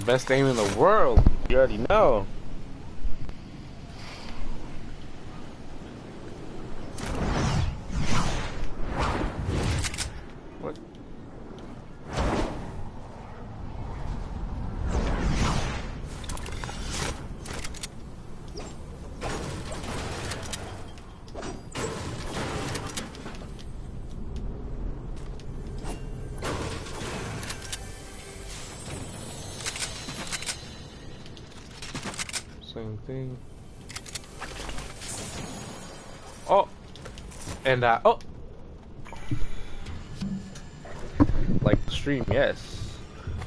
best aim in the world. You already know. What? Same thing. Oh, and oh, like the stream, yes.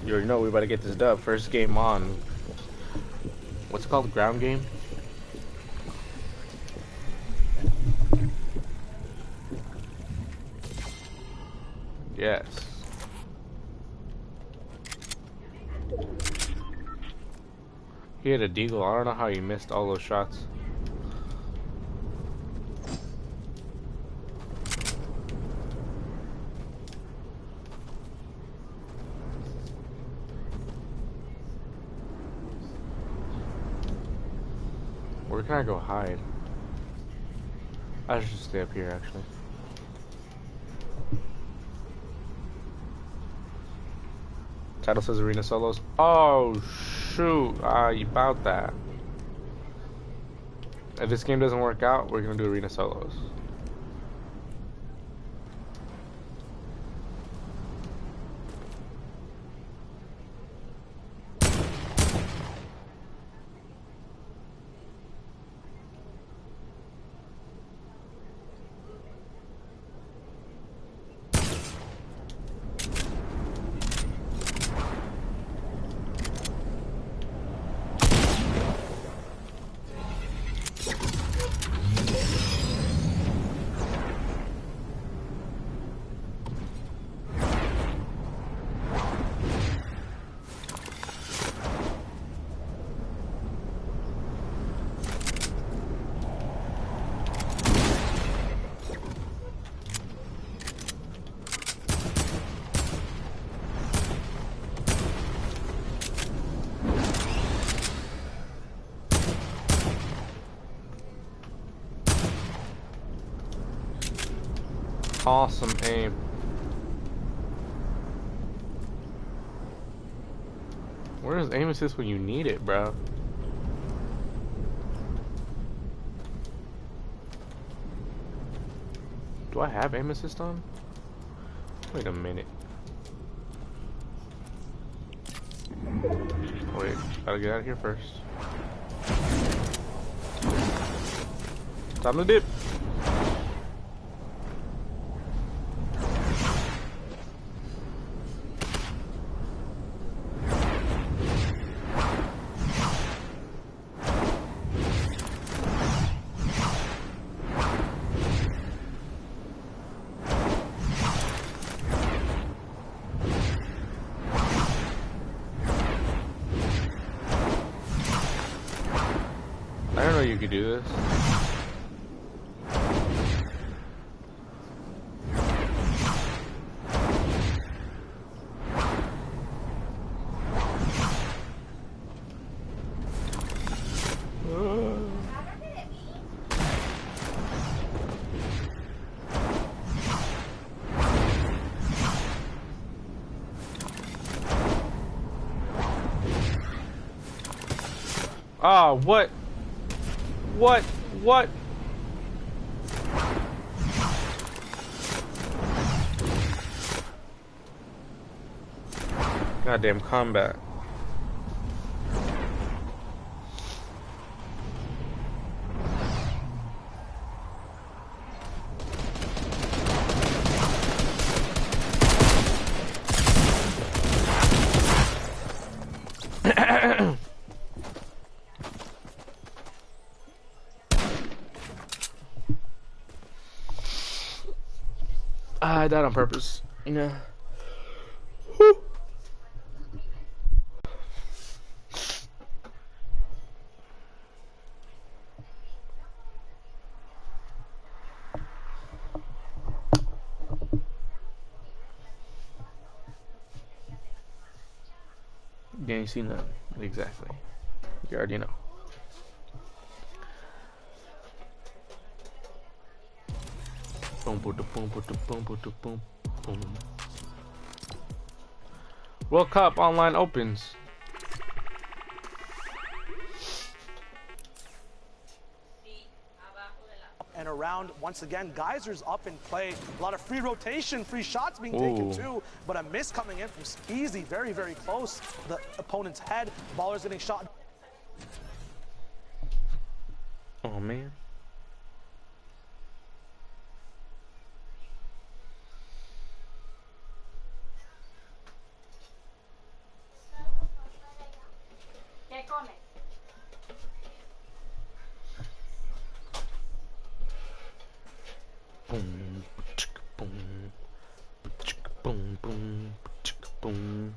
You already know we about to get this dub. First game on. What's it called? Ground game. Yes. He had a deagle. I don't know how he missed all those shots. Where can I go hide? I should stay up here, actually. Title says Arena Solos. Oh, shoot. You about that. If this game doesn't work out, we're gonna do Arena Solos. Awesome aim. Where is aim assist when you need it, bro? Do I have aim assist on? Wait a minute. Wait, gotta get out of here first. Time to dip. I don't know you could do this. Oh, what? What? What? Goddamn combat. I died on purpose, you know. Whew. You ain't seen that. Exactly. You already know. Boom, boom, boom, boom, boom, boom, boom, boom. World Cup online opens. And around, once again, Geyser's up in play. A lot of free rotation, free shots being taken too, but a miss coming in from Skeezy, very, very close to the opponent's head. Baller's getting shot. Oh, man. Boom, boom, boom, boom, boom.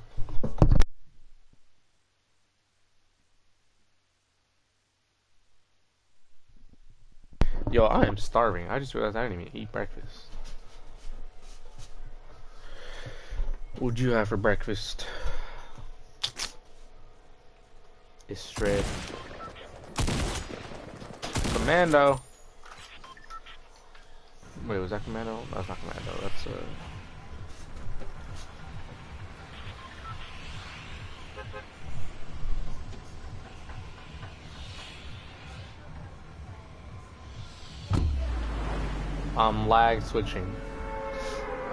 Yo, I am starving. I just realized I didn't even eat breakfast. What'd you have for breakfast? It's straight. Commando. Wait, was that Commando? No, that's not Commando. That's lag switching.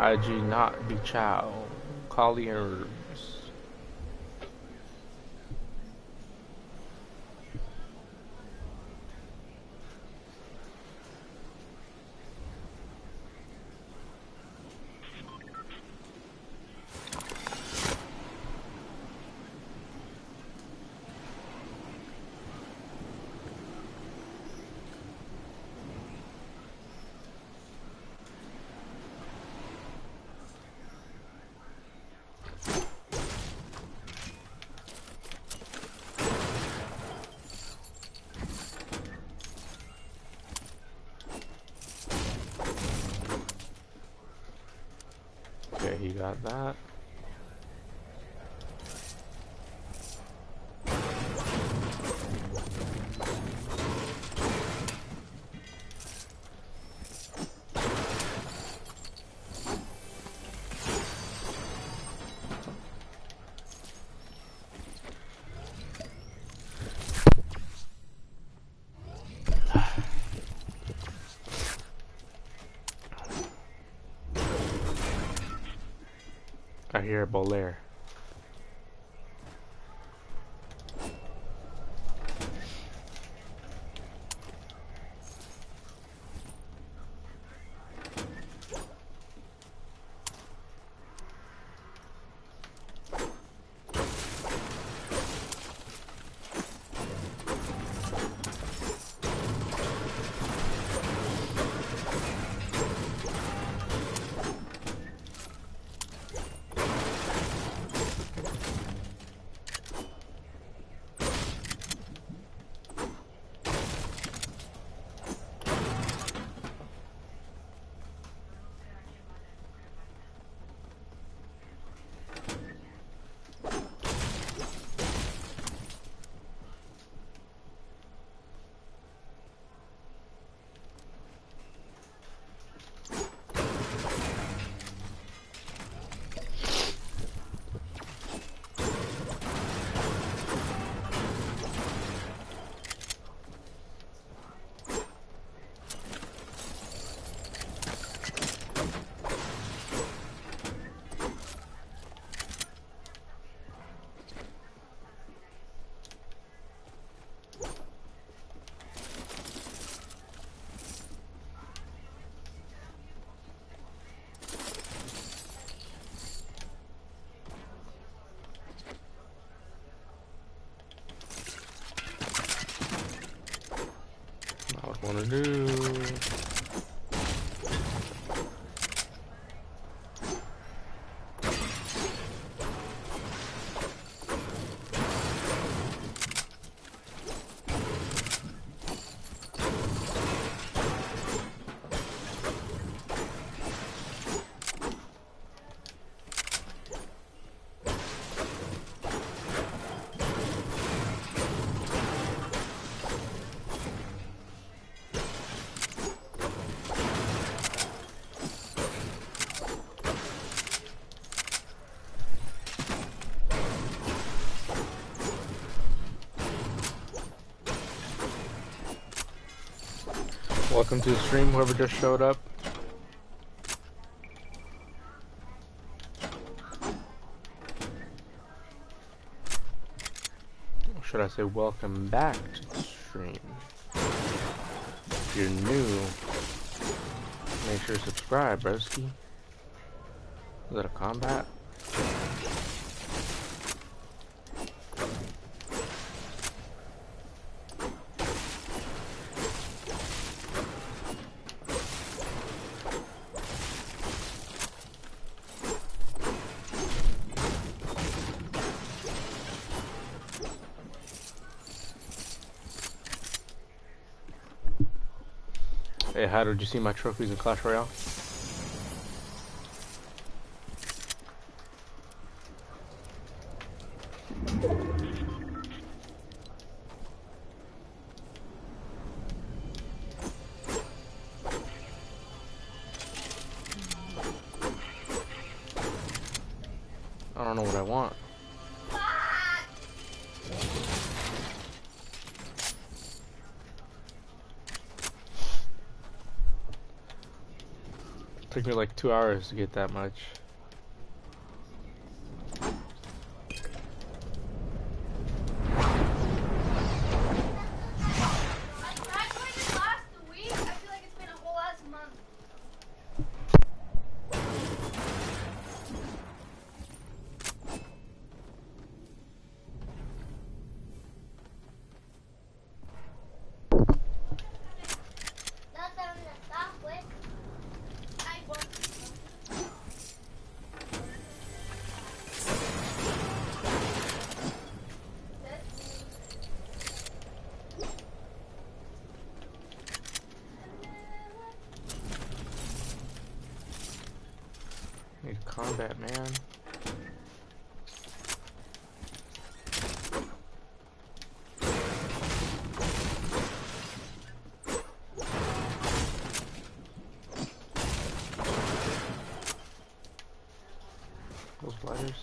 IG not be chow. Colliers. Okay, he got that. I hear a Bolaire. Wanna do? Welcome to the stream, whoever just showed up. Or should I say welcome back to the stream? If you're new, make sure to subscribe, broski. Is that a combat? Hey, how did you see my trophies in Clash Royale? I don't know what I want. Took me like 2 hours to get that much. Need combat, man. Those lighters.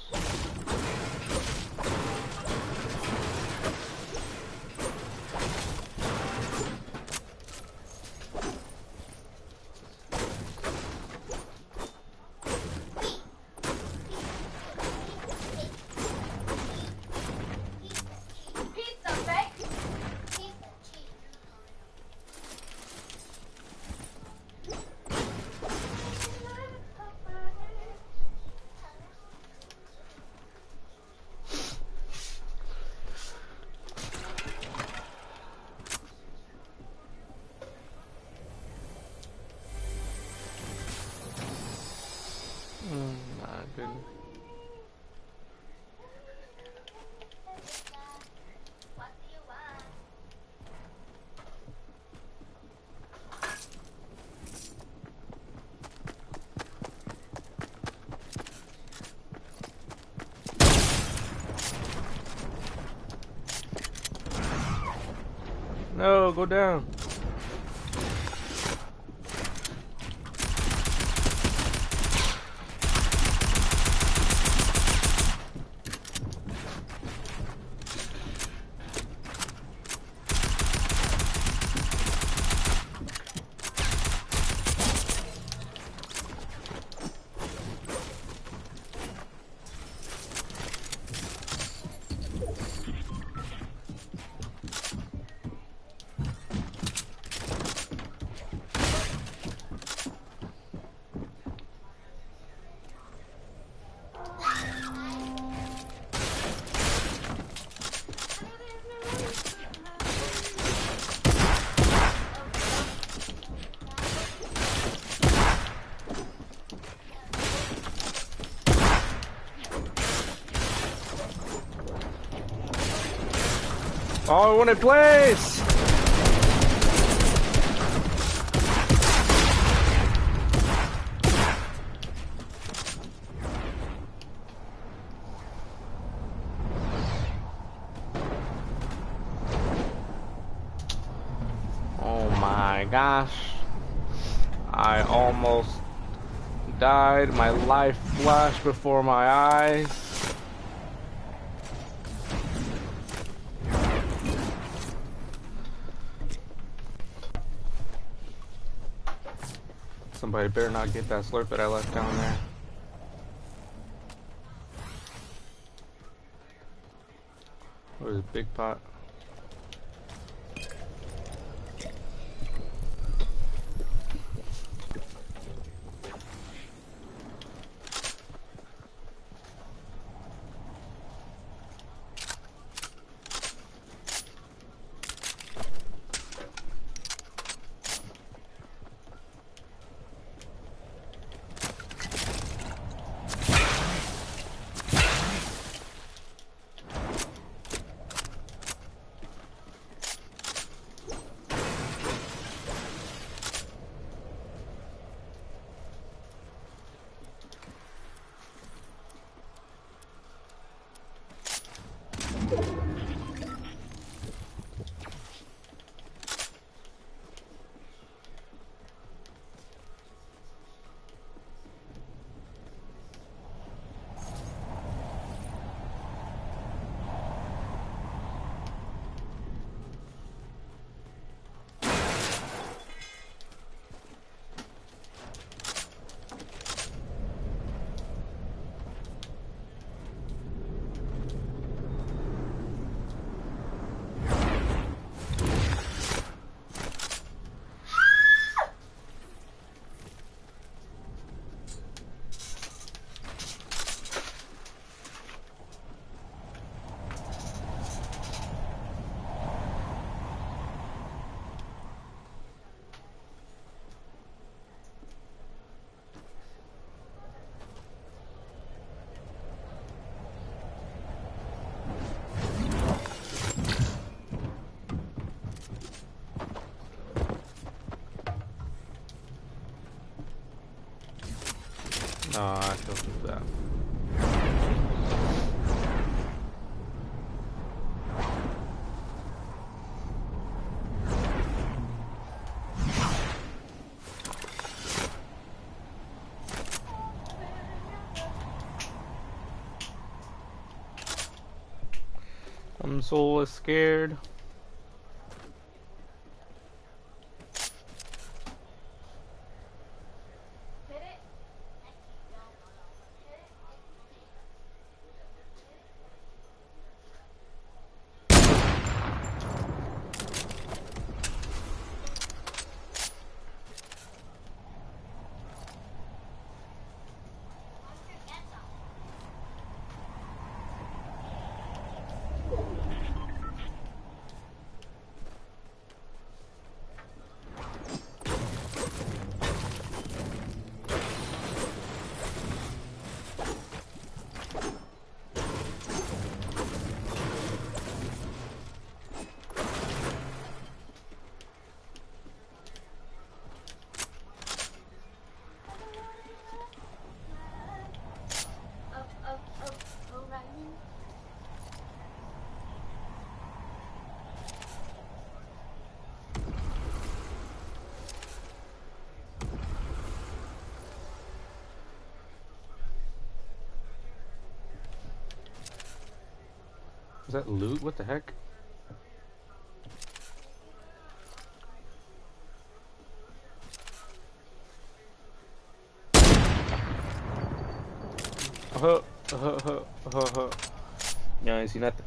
Good. No, go down. Oh, I want it place! Oh my gosh. I almost died. My life flashed before my eyes. Somebody better not get that slurp that I left down there. What is it, big pot? Oh, I killed that. I'm so scared. Is that loot? What the heck? Yeah, I see nothing.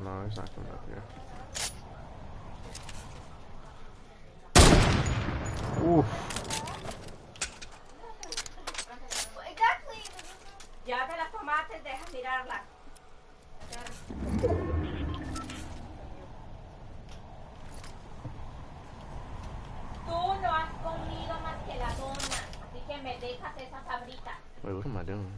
No, he's not coming up here. Oof. Ya te las tomaste, deja mirarla. Tú no has comido más que la dona, así que me dejas esa sabrita. Wait, what am I doing?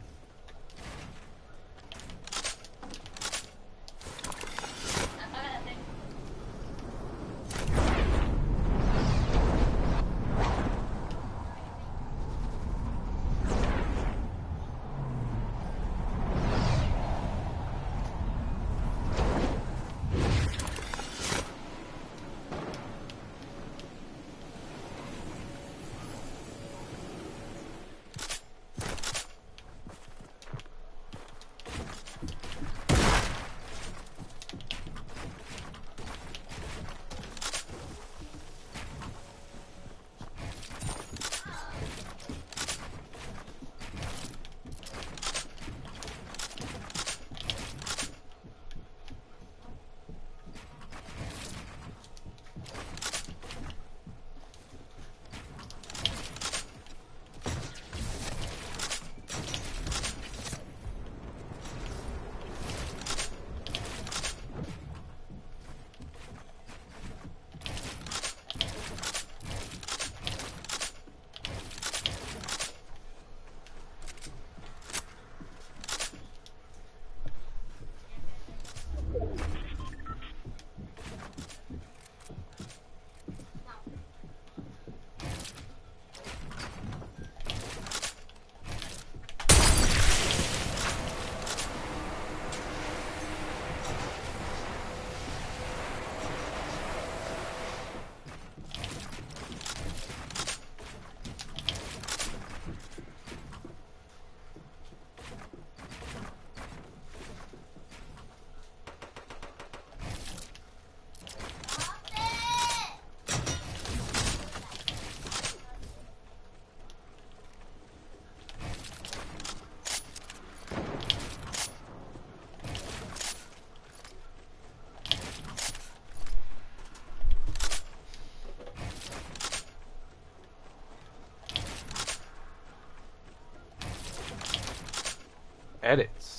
Edits.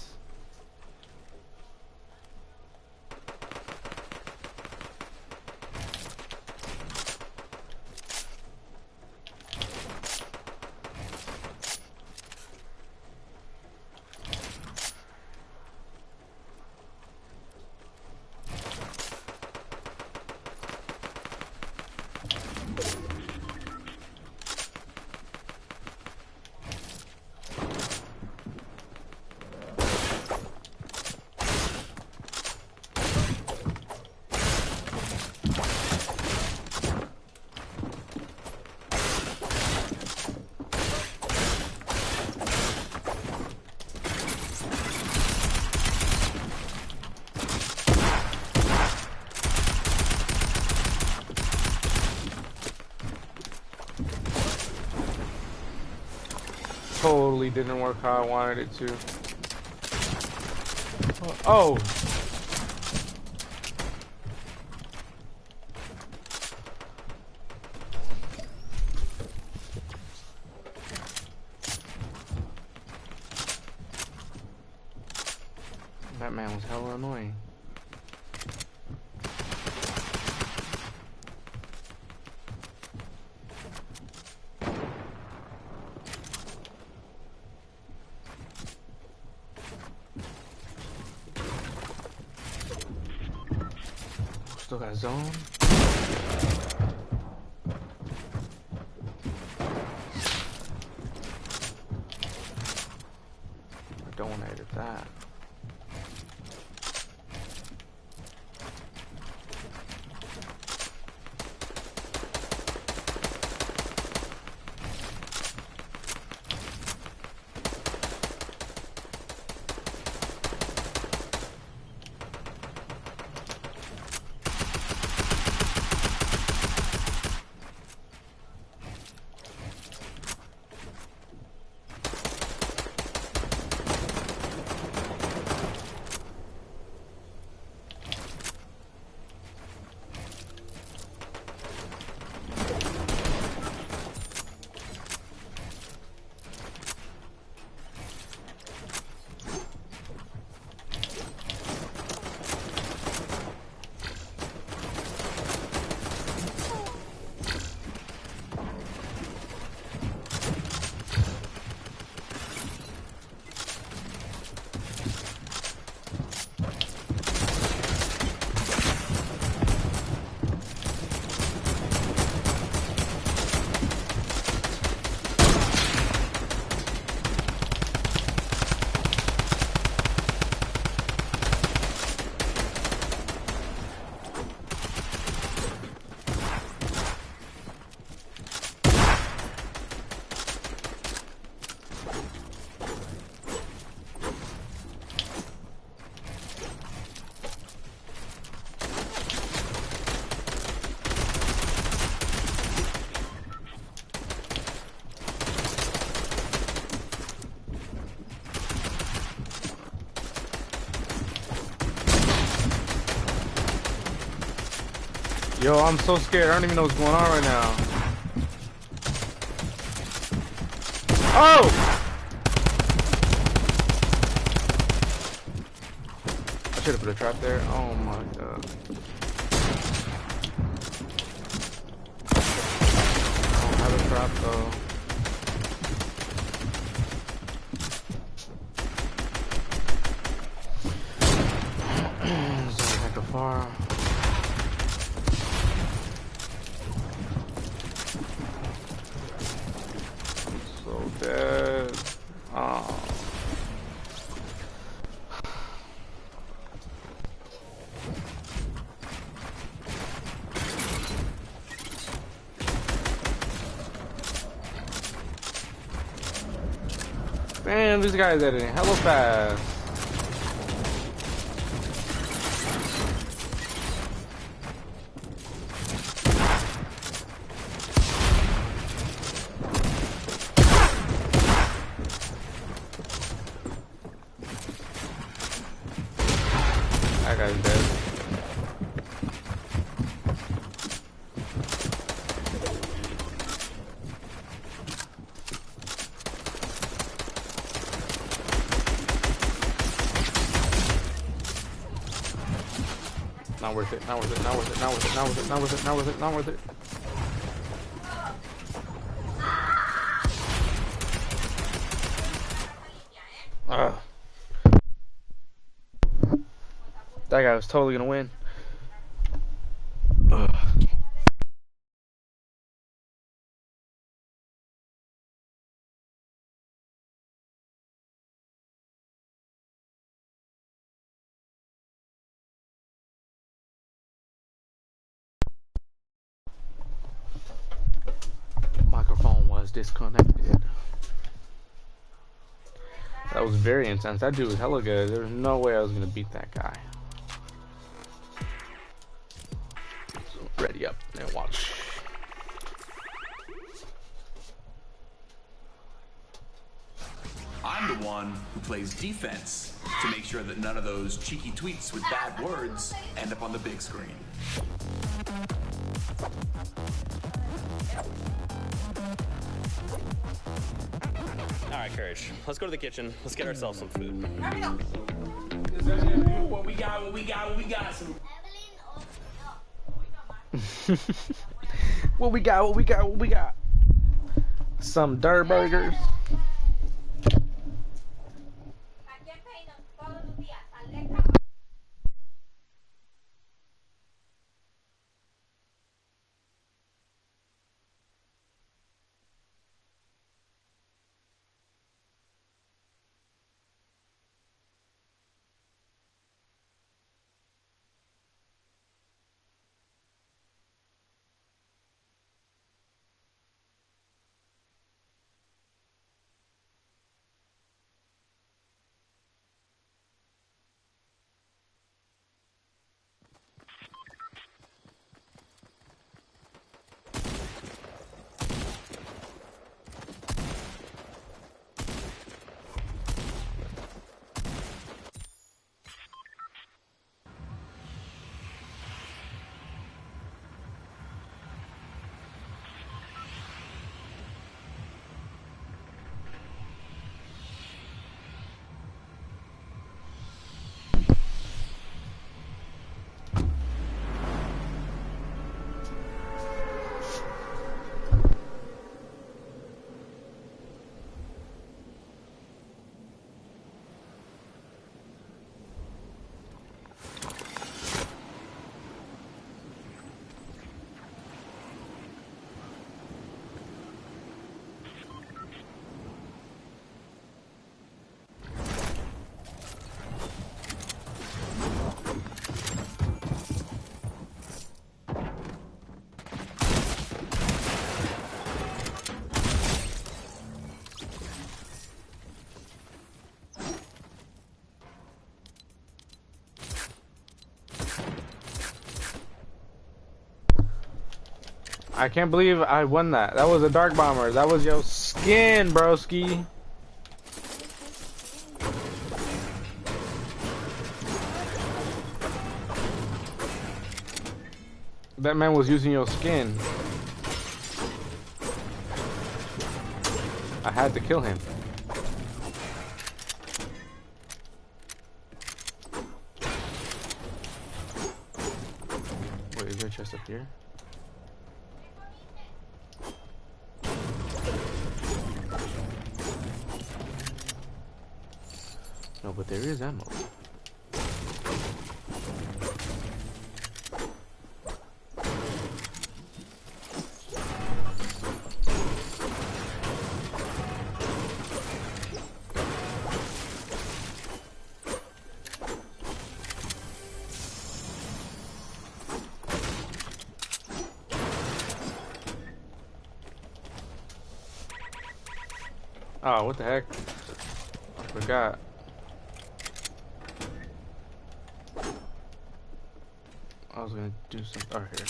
Totally didn't work how I wanted it to. Oh! That man was hella annoying. Still got zone. I don't want to edit that. Yo, I'm so scared. I don't even know what's going on right now. Oh! I should have put a trap there. Oh my god. I don't have a trap though. It's not like far. Dead. Oh. Man, this guy's editing hella fast. That guy's dead. Not worth it. Not worth it. Not worth it. Not worth it. Not worth it. Not worth it. Not worth it. Not worth it. Ugh. That guy was totally gonna win. Ugh. Microphone was disconnected. That was very intense. That dude was hella good. There was no way I was gonna beat that guy. So ready up and watch. I'm the one who plays defense to make sure that none of those cheeky tweets with bad words end up on the big screen. All right, Courage. Let's go to the kitchen. Let's get ourselves some food. What we got? Some... What we got? Some dirt burgers. I can't believe I won that. That was a Dark Bomber. That was your skin, broski. That man was using your skin. I had to kill him. Wait, is there a chest up here? No, but there is ammo. Oh, what the heck? I forgot. I was gonna do some. Oh, here.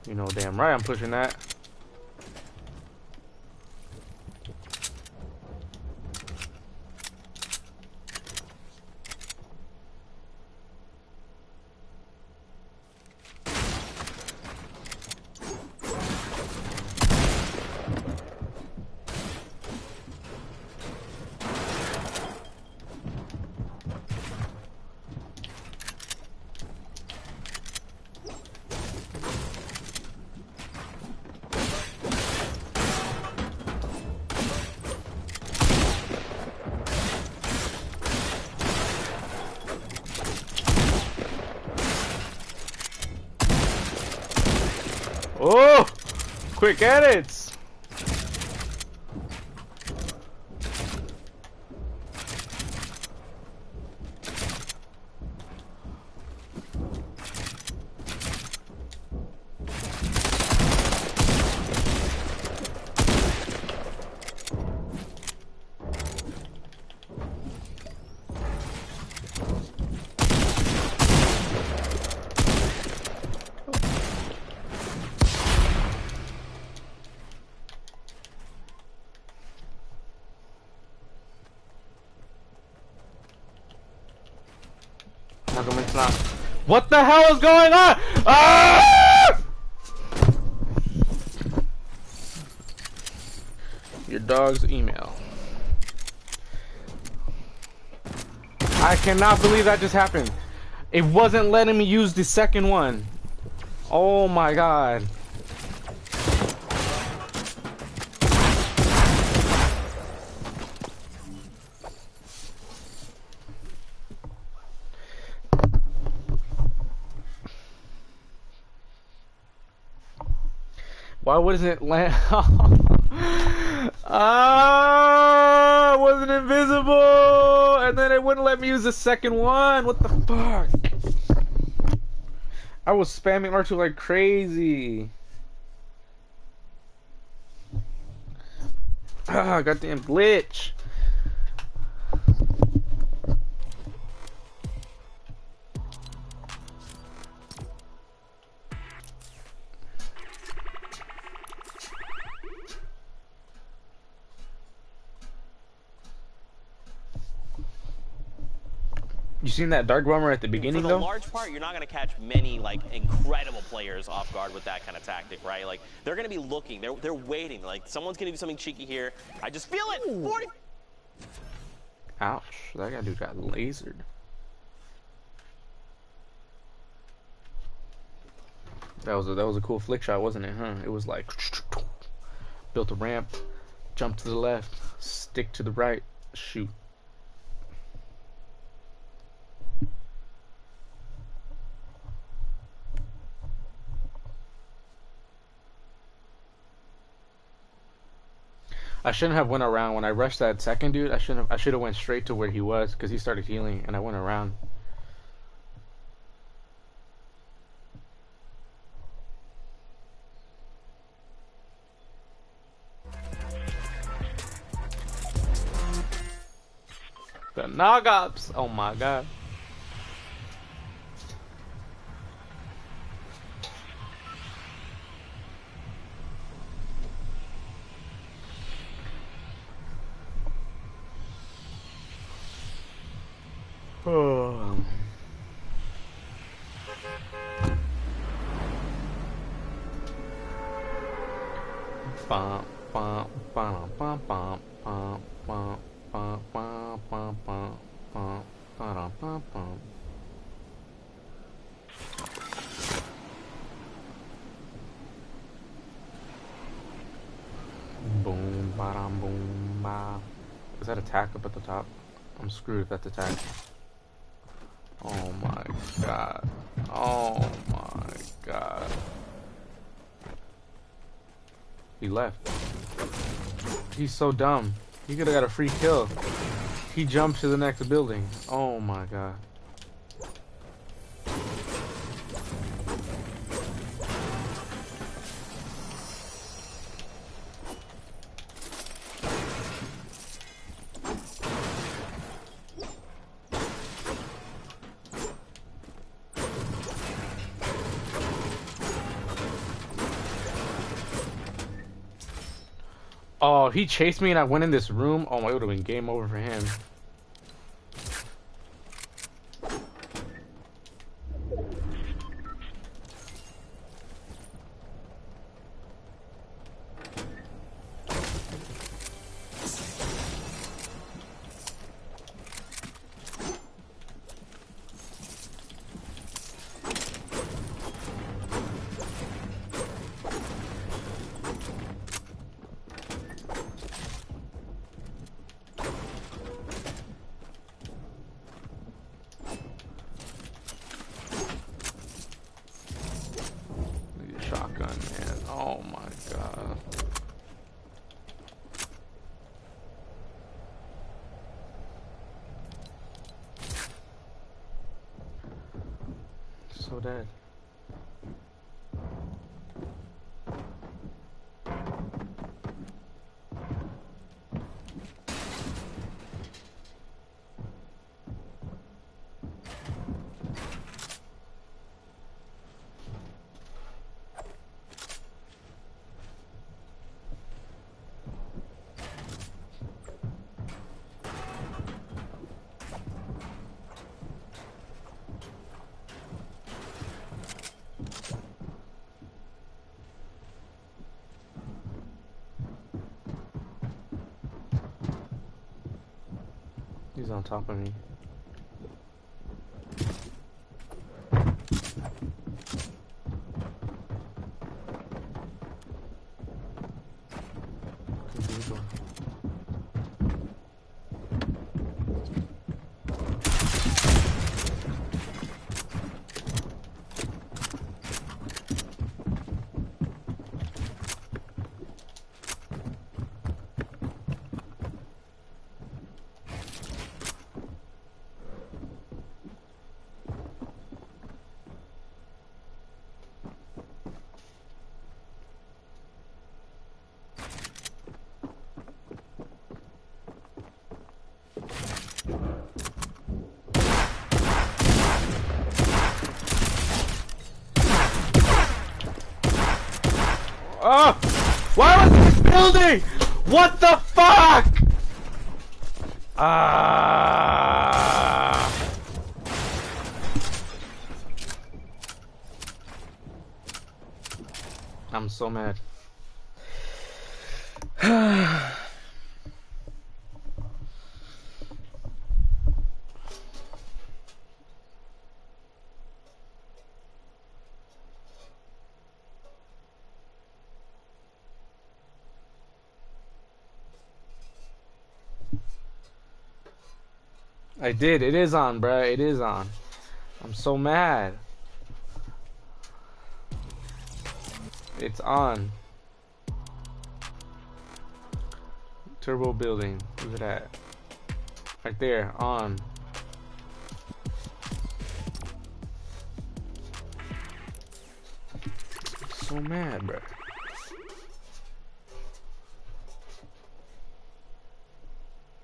You know damn right I'm pushing that. Oh! Quick edits! How come it's not? What the hell is going on? Ah! Your dog's email. I cannot believe that just happened. It wasn't letting me use the second one. Oh my god. Why wasn't it land? Ah, wasn't invisible, and then it wouldn't let me use the second one. What the fuck? I was spamming R2 like crazy. Ah, goddamn glitch. You seen that dark bomber at the beginning For though? the large part, you're not going to catch many like incredible players off guard with that kind of tactic, right? Like they're going to be looking, they're waiting. Like someone's going to do something cheeky here. I just feel it. 40. Ouch! That guy dude got lasered. That was a cool flick shot, wasn't it? Huh? It was like built a ramp, jump to the left, stick to the right, shoot. I shouldn't have went around when I rushed that second dude. I should have went straight to where he was because he started healing and I went around. The Nogops! Oh my god. Oh. Bum, bum, bum, bum, bum, bum, bum, bum, bum, bum, bum, bum, bum, bum, bum. Boom, ba-dum, boom, ba. Is that attack up at the top? I'm screwed if that's attack. Oh my god. Oh my god. He left. He's so dumb. He could have got a free kill. He jumped to the next building. Oh my god. Oh, he chased me and I went in this room. Oh my, it would have been game over for him. dead. He's on top of me. Computer. Oh! Why was this building? What the fuck? I'm so mad. I did. It is on, bruh. It is on. I'm so mad. It's on. Turbo building. Where's it at? Right there. On. So mad, bruh.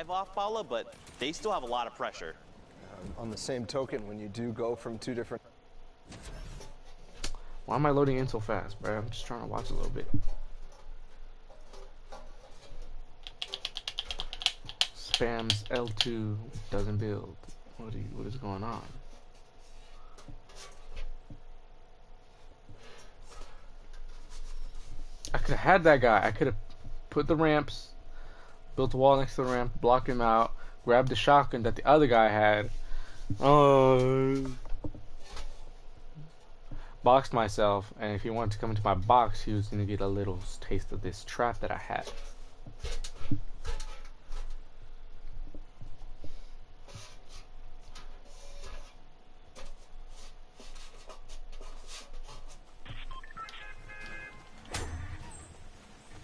Off Paula, but they still have a lot of pressure. On the same token, when you do go from two different... Why am I loading in so fast, bro? I'm just trying to watch a little bit. Spams L2 doesn't build. What is going on? I could have had that guy. I could have put the ramps, built a wall next to the ramp, blocked him out, grabbed the shotgun that the other guy had, boxed myself, and if he wanted to come into my box, he was going to get a little taste of this trap that I had.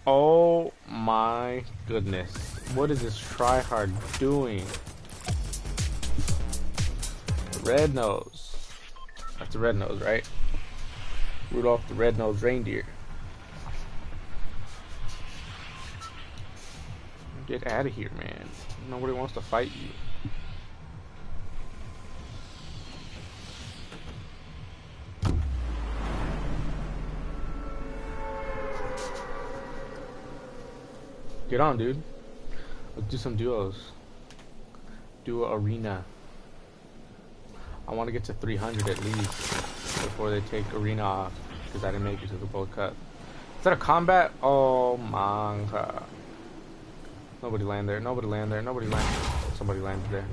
Oh my goodness. What is this tryhard doing? Red nose. That's a red nose, right? Rudolph the red-nosed reindeer. Get out of here, man. Nobody wants to fight you. Get on, dude. Let's do some duos. Duo arena. I want to get to 300 at least before they take arena off, because I didn't make it to the World Cup. Is that a combat? Oh my god. Nobody land there. Nobody land there. Nobody land. Somebody landed there.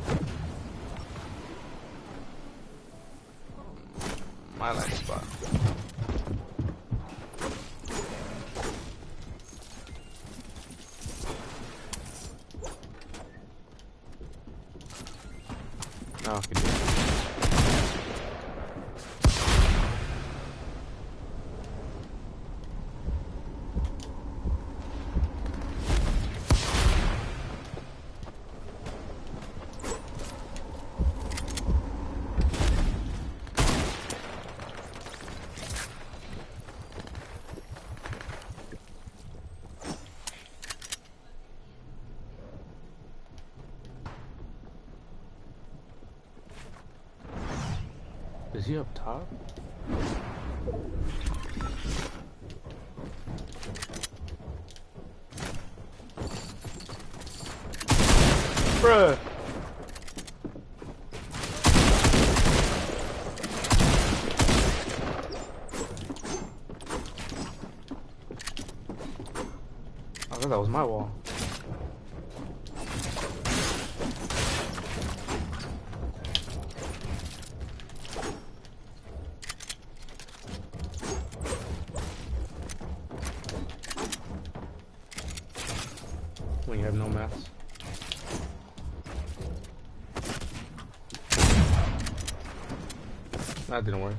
My landing spot. Oh, good deal. Is he up top? Bruh. I thought that was my wall. When you have no mats. That didn't work.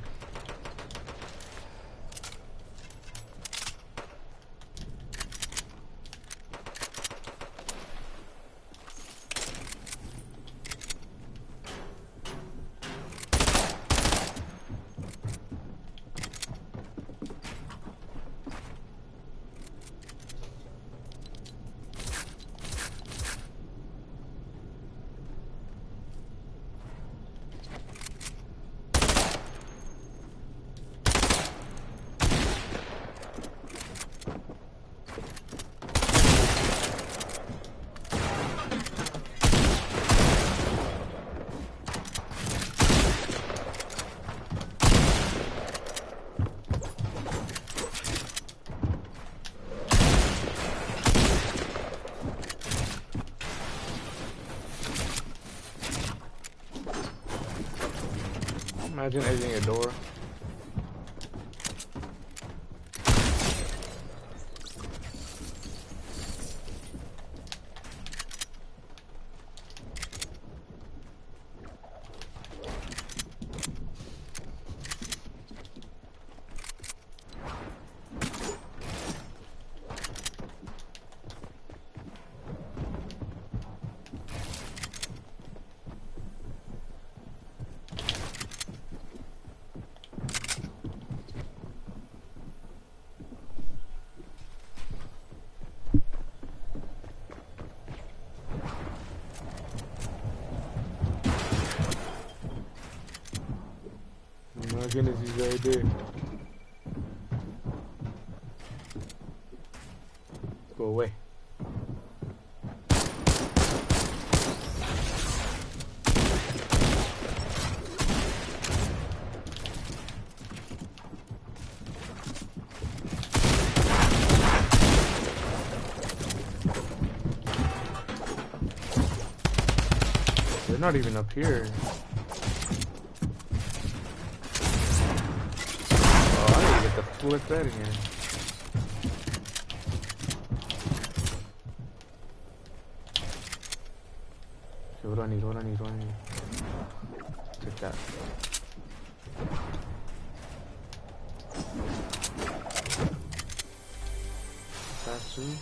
Imagine editing a door. My goodness, he's right there. Go away. They're not even up here. Flip that again. Okay, what do I need? What do I need? What do I need? Take that. That's too.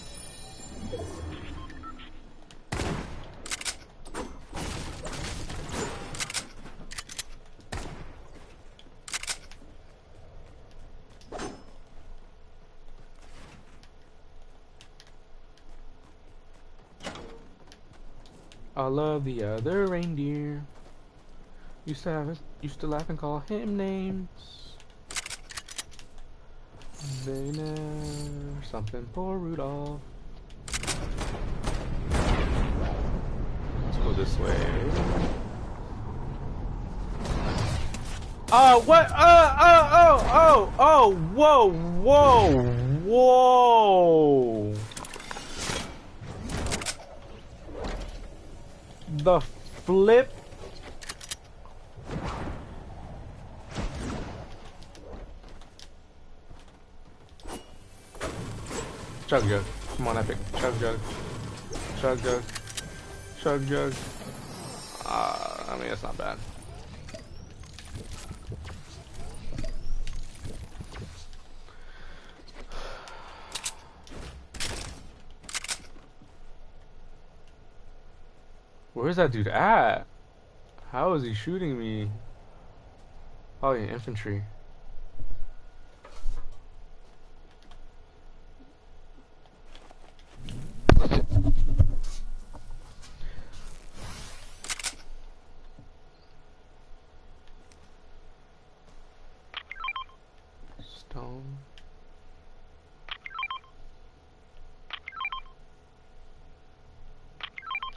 I love the other reindeer. Used to laugh and call him names. They never something for Rudolph. Let's go this way. Oh, what? Oh, whoa. The flip. Chug jug. Come on, Epic. Chug jug. Chug jug. Chug jug. I mean, it's not bad. Where's that dude at? How is he shooting me? Probably infantry. Dome.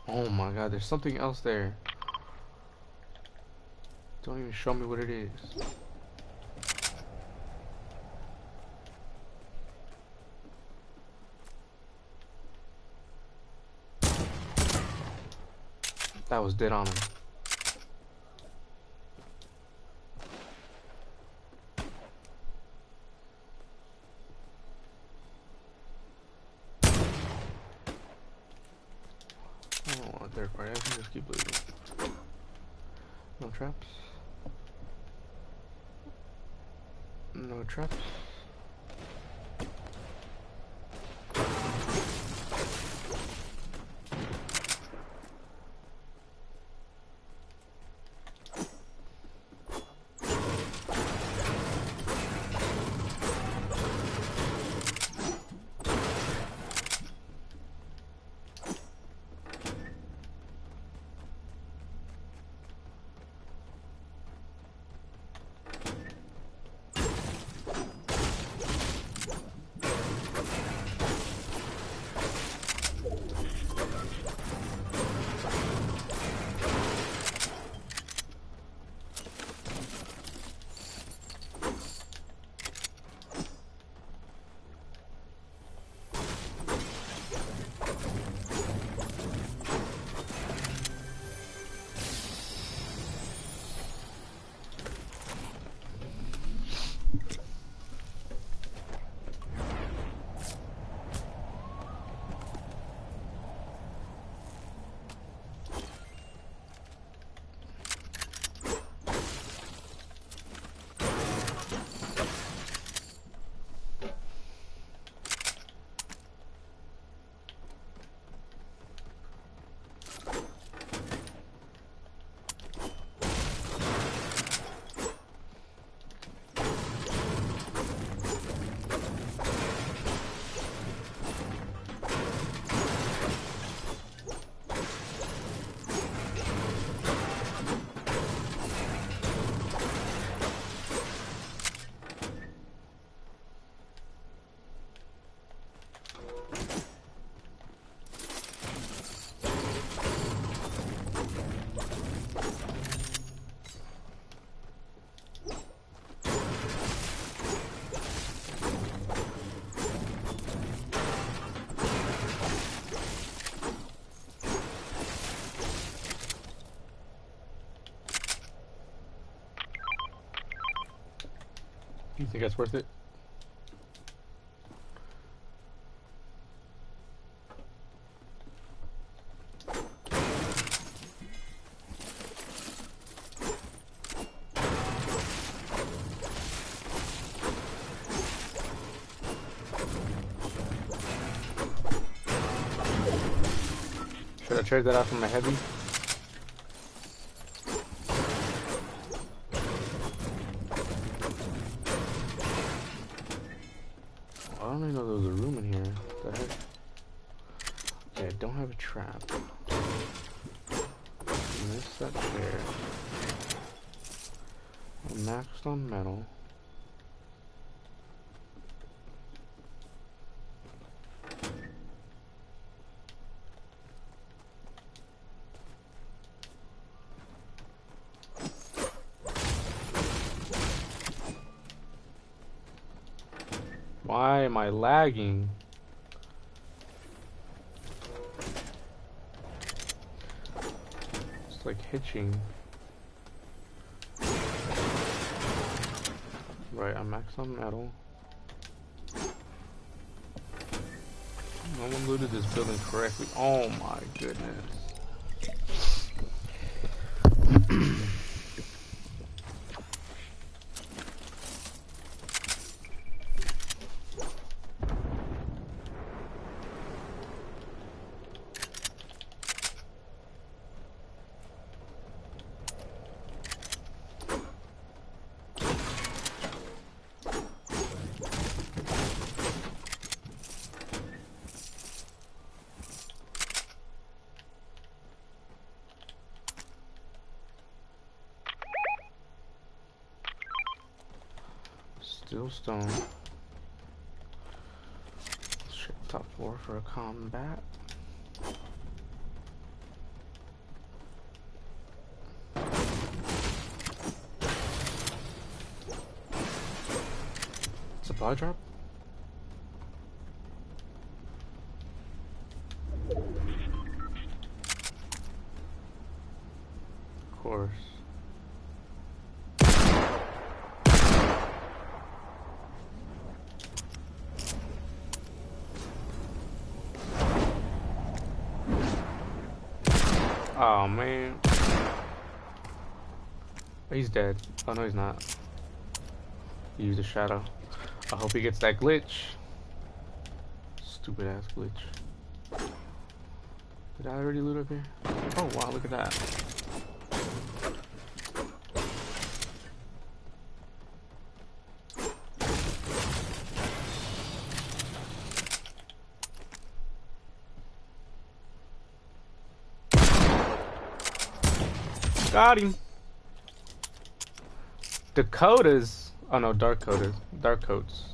Oh my god, there's something else there. Don't even show me what it is. That was dead on him. I don't want a third party, I can just keep losing. No traps. No traps. You think that's worth it? Should I trade that out for my heavy? I don't even know there was a room in here. What the heck? Okay, I don't have a trap. Miss that chair. I'm maxed on metal. Why am I lagging? It's like hitching. Right, I'm max on metal. No one looted this building correctly. Oh my goodness. Still stone. Let's check top 4 for a combat. Supply drop? Of course. Oh man. He's dead. Oh no, he's not. He used a shadow. I hope he gets that glitch. Stupid ass glitch. Did I already loot up here? Oh wow, look at that. Got him. Dakotas. Oh no, dark coaters. Dark coats.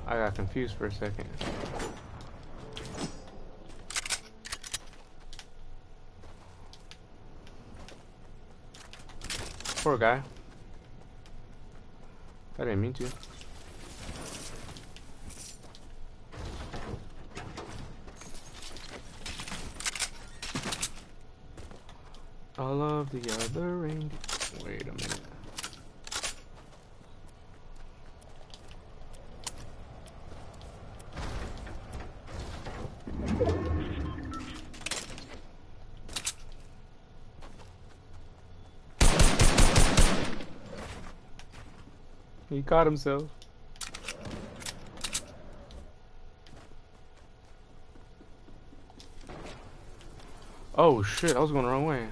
I got confused for a second. Poor guy. I didn't mean to. All of the other reindeer. Wait a minute. He caught himself. Oh shit, I was going the wrong way.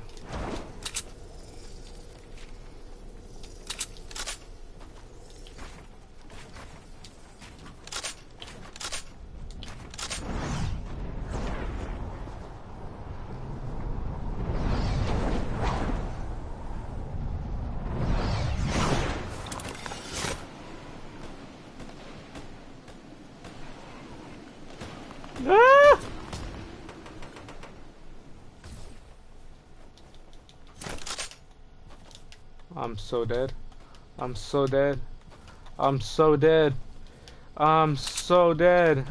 Ah! I'm so dead. I'm so dead. I'm so dead. I'm so dead.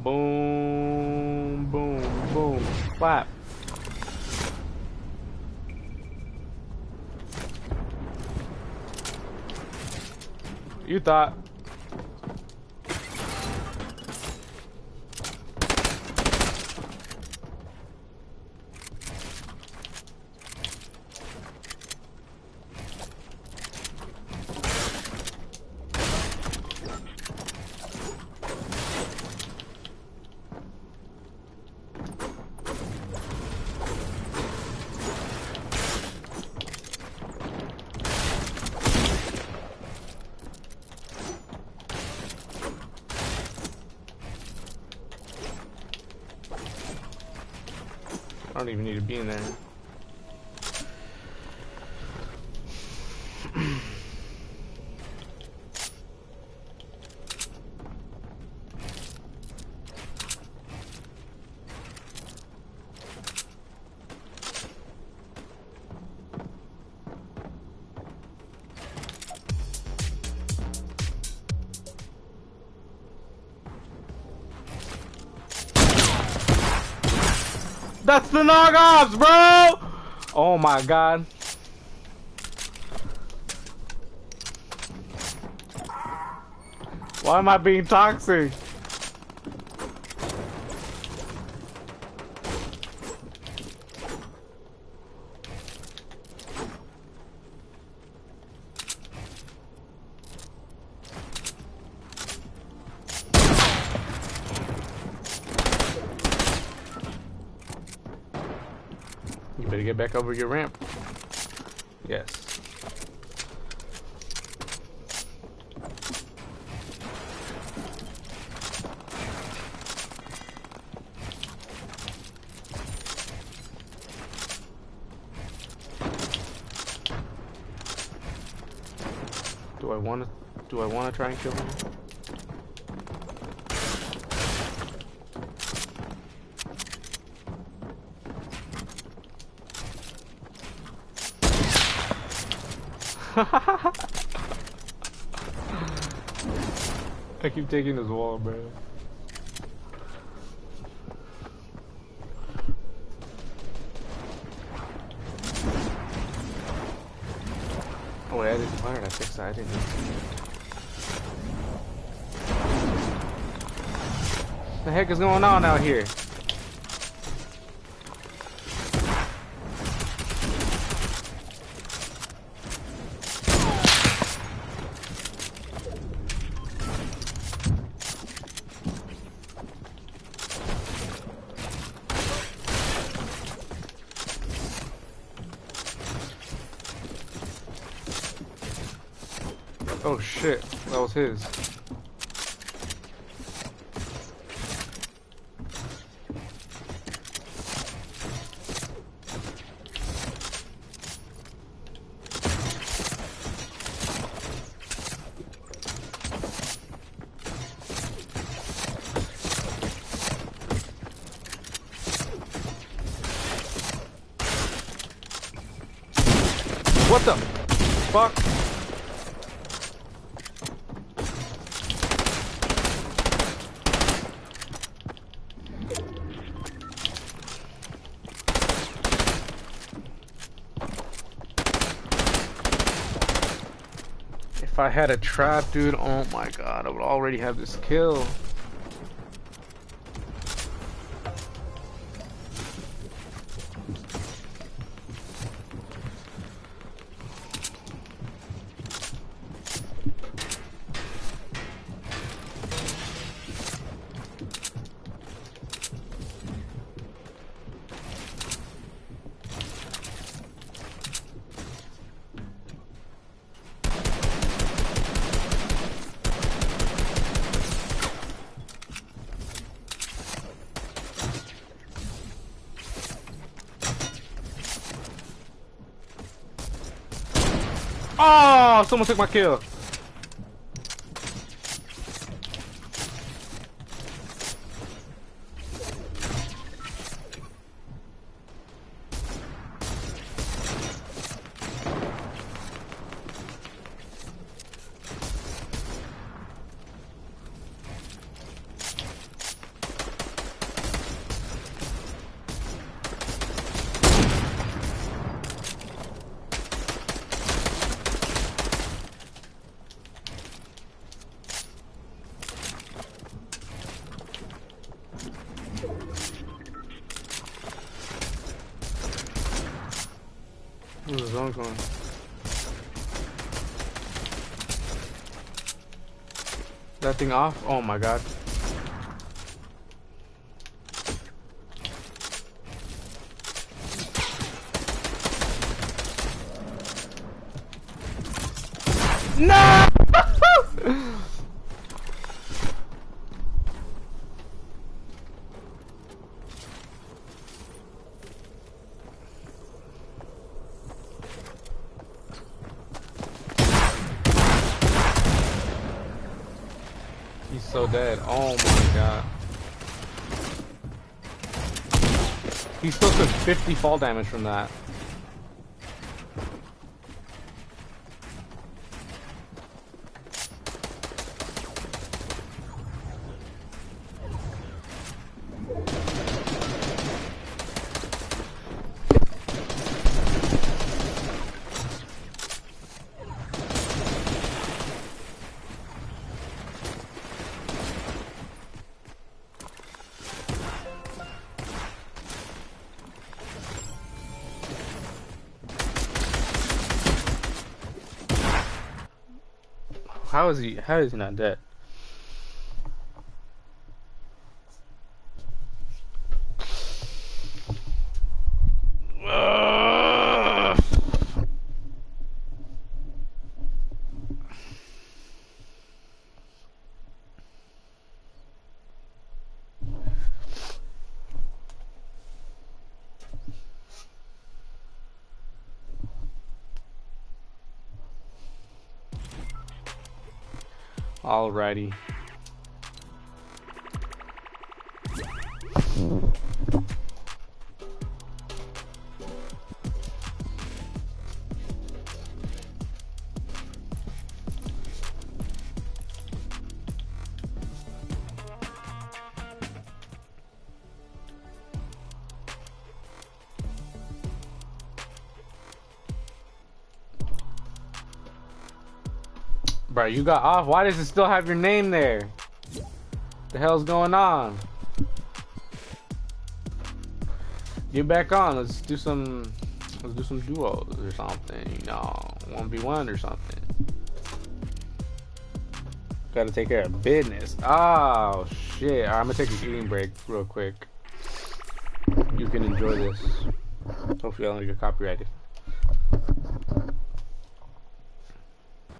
Boom, boom, boom. Clap. You thought. I don't even need to be in there. That's the knockoffs, bro! Oh my god. Why am I being toxic? You better get back over your ramp. Yes. Do I want to try and kill him? I keep taking this wall, bro. Oh wait, I didn't. Why did I fix that? I didn't know. What the heck is going on out here? Oh shit, that was his. What the fuck? If I had a trap, dude, oh my god, I would already have this kill. Oh, someone took my kill. Where's the zone going? That thing off? Oh my god. No! He's so dead. Oh my god. He still took 50 fall damage from that. How is he not dead? Alrighty. Bro, you got off. Why does it still have your name there? The hell's going on? Get back on. Let's do some duos or something. You know, 1v1 or something. Gotta take care of business. Oh shit! Alright, I'm gonna take a eating break real quick. You can enjoy this. Hopefully, I don't get copyrighted.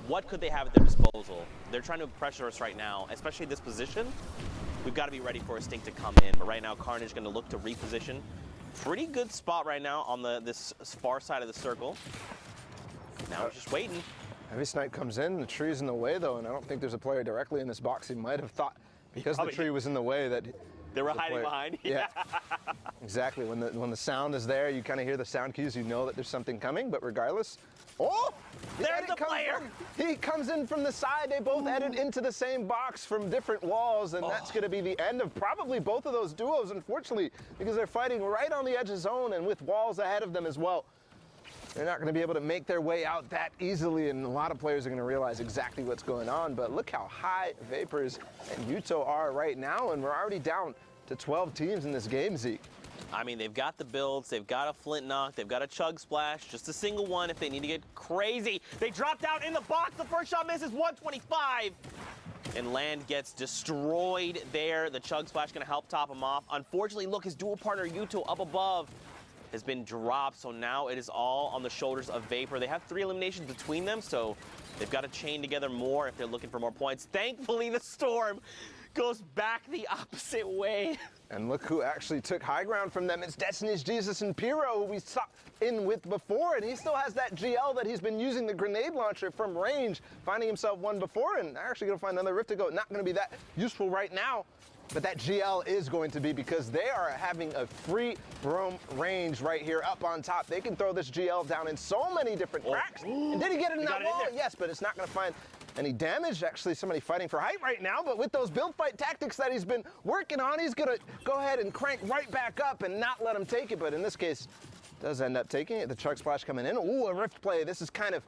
What could they have at their disposal? They're trying to pressure us right now, especially this position. We've got to be ready for a stink to come in. But right now, Carnage going to look to reposition. Pretty good spot right now on this far side of the circle. Now we're just waiting. Heavy Snipe comes in, the tree's in the way though, and I don't think there's a player directly in this box. He might have thought, because the tree was in the way, that they were hiding behind. Yeah, exactly. When the sound is there, you kind of hear the sound cues, you know that there's something coming, but regardless. Oh! There's the player! He comes in from the side. They both edit into the same box from different walls, and that's going to be the end of probably both of those duos, unfortunately, because they're fighting right on the edge of zone and with walls ahead of them as well. They're not going to be able to make their way out that easily, and a lot of players are going to realize exactly what's going on. But look how high Vapors and Yuto are right now, and we're already down to 12 teams in this game, Zeke. I mean, they've got the builds, they've got a Flint Knock, they've got a Chug Splash, just a single one if they need to get crazy. They drop down in the box, the first shot misses, 125. And Land gets destroyed there. The Chug Splash gonna help top him off. Unfortunately, look, his dual partner Yuto up above has been dropped, so now it is all on the shoulders of Vapor. They have 3 eliminations between them, so they've got to chain together more if they're looking for more points. Thankfully, the Storm goes back the opposite way. And look who actually took high ground from them. It's Destiny's Jesus and Pyro, who we saw in with before, and he still has that GL that he's been using the grenade launcher from range, finding himself one before, and actually going to find another Rift to go. Not going to be that useful right now, but that GL is going to be, because they are having a free roam range right here up on top. They can throw this GL down in so many different cracks. And did he get it in that wall? Yes, but it's not going to find any damage. Actually, somebody fighting for height right now, but with those build fight tactics that he's been working on, he's going to go ahead and crank right back up and not let him take it. But in this case, does end up taking it. The Chug Splash coming in. Ooh, a Rift play. This is kind of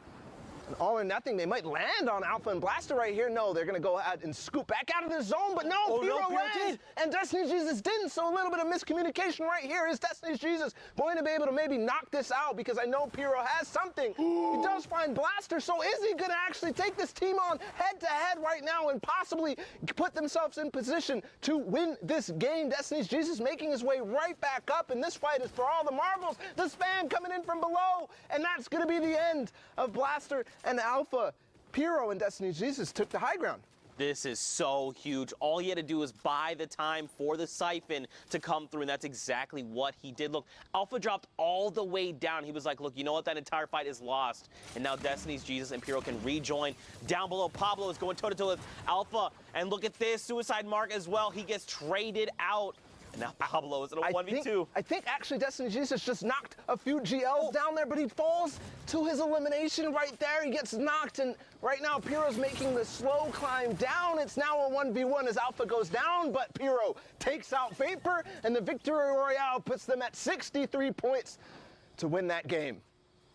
an all or nothing. They might land on Alpha and Blaster right here. No, they're going to go ahead and scoop back out of the zone, but no, Pyro lands, and Destiny's Jesus didn't, so a little bit of miscommunication right here. Is Destiny's Jesus going to be able to maybe knock this out? Because I know Pyro has something. He does find Blaster, so is he going to actually take this team on head-to-head right now and possibly put themselves in position to win this game? Destiny's Jesus making his way right back up, and this fight is for all the marbles. The spam coming in from below, and that's going to be the end of Blaster and Alpha. Pyro and Destiny's Jesus took the high ground. This is so huge. All he had to do was buy the time for the Siphon to come through, and that's exactly what he did. Look, Alpha dropped all the way down. He was like, look, you know what? That entire fight is lost. And now Destiny's Jesus and Pyro can rejoin. Down below, Pablo is going toe-to-toe with Alpha. And look at this, Suicide Mark as well. He gets traded out. And now Pablo is in a 1v2. I think actually Destiny Jesus just knocked a few GLs down there, but he falls to his elimination right there. He gets knocked, and right now Pyro's making the slow climb down. It's now a 1v1 as Alpha goes down, but Pyro takes out Vapor, and the Victory Royale puts them at 63 points to win that game.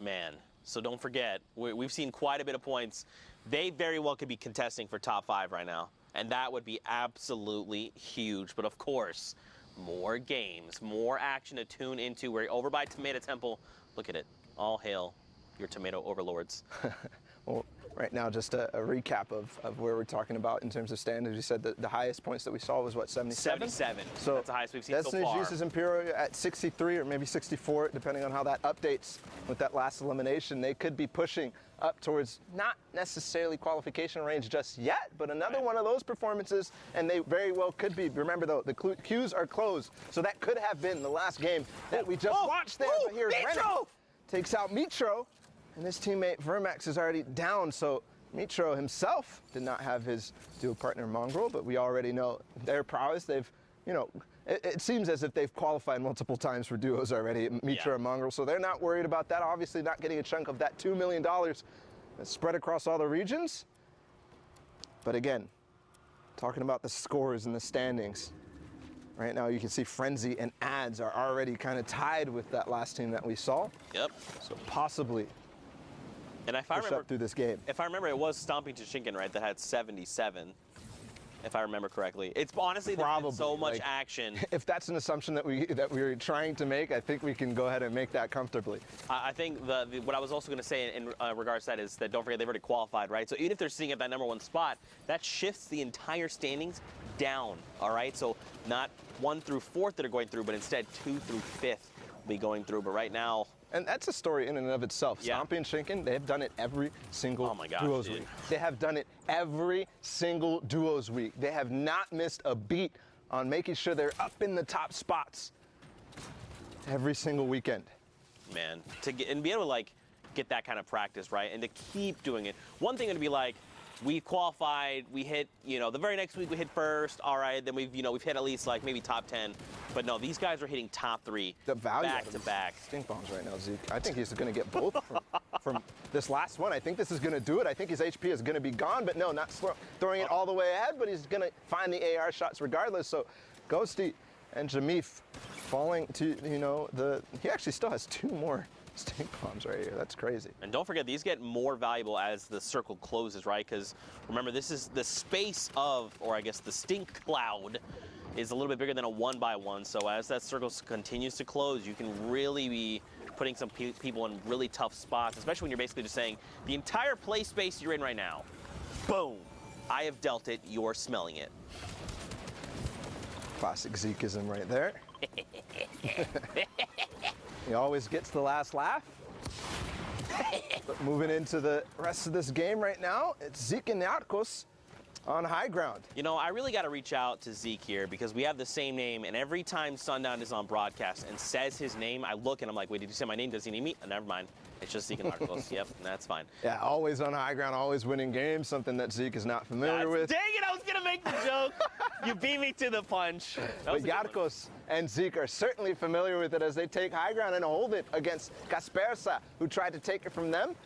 Man, so don't forget, we've seen quite a bit of points. They very well could be contesting for top 5 right now, and that would be absolutely huge. But of course, more games, more action to tune into. We're over by Tomato Temple. Look at it. All hail your tomato overlords. Well, right now, just a recap of where we're talking about in terms of standings. You said that the highest points that we saw was what, 77? 77. So that's the highest we've seen Destiny, so far. Jesus and Pyro at 63 or maybe 64, depending on how that updates with that last elimination. They could be pushing up towards not necessarily qualification range just yet, but another one of those performances, and they very well could be. Remember, though, the queues are closed, so that could have been the last game that we just watched there. But here's Rennick takes out Mitro, and his teammate Vermax is already down, so Mitro himself did not have his duo partner Mongrel, but we already know their prowess. They've, you know, it seems as if they've qualified multiple times for duos already, Mitro and Mongrel, so they're not worried about that. Obviously not getting a chunk of that $2 million that's spread across all the regions. But again, talking about the scores and the standings, right now you can see Frenzy and Ads are already kind of tied with that last team that we saw. Yep. So possibly and if I remember, up through this game. If I remember, it was Stomping Toshinkin, right, that had 77. If I remember correctly, it's honestly there's been so much action. If that's an assumption that we're trying to make, I think we can go ahead and make that comfortably. I think what I was also going to say in regards to that is that don't forget they've already qualified, right? So even if they're sitting at that #1 spot, that shifts the entire standings down. All right, so not 1 through 4th that are going through, but instead 2 through 5th will be going through. But right now. And that's a story in and of itself. Yeah. Stompy and Shinken, they have done it every single duos week. They have done it every single duos week. They have not missed a beat on making sure they're up in the top spots every single weekend. Man, to get and be able to like get that kind of practice, right, and to keep doing it. One thing would be like, we qualified, we hit, you know, the very next week we hit first, all right, then we've hit at least like maybe top 10. But no, these guys are hitting top 3 back to back. Stink bombs right now, Zeke. I think he's going to get both from this last one. I think this is going to do it. I think his HP is going to be gone, but no, not throwing it all the way ahead, but he's going to find the AR shots regardless. So Ghosty and Jamif falling to, you know, he actually still has 2 more stink bombs right here. That's crazy. And don't forget, these get more valuable as the circle closes, right? Because remember, this is the space of, or I guess the stink cloud is a little bit bigger than a 1x1. So as that circle continues to close, you can really be putting some people in really tough spots, especially when you're basically just saying, the entire play space you're in right now, boom, I have dealt it, you're smelling it. Classic Zekeism right there. He always gets the last laugh. But moving into the rest of this game right now, it's Zeke and Narcos on high ground. You know, I really got to reach out to Zeke here because we have the same name, and every time Sundown is on broadcast and says his name, I look and I'm like, wait, did you say my name? Does he need me? Oh, never mind. It's just Zeke and Narcos. Yep, that's fine. Yeah, always on high ground, always winning games, something that Zeke is not familiar with. Dang it, I was going to make the joke. You beat me to the punch. But Yarkos and Zeke are certainly familiar with it as they take high ground and hold it against Kaspersa, who tried to take it from them.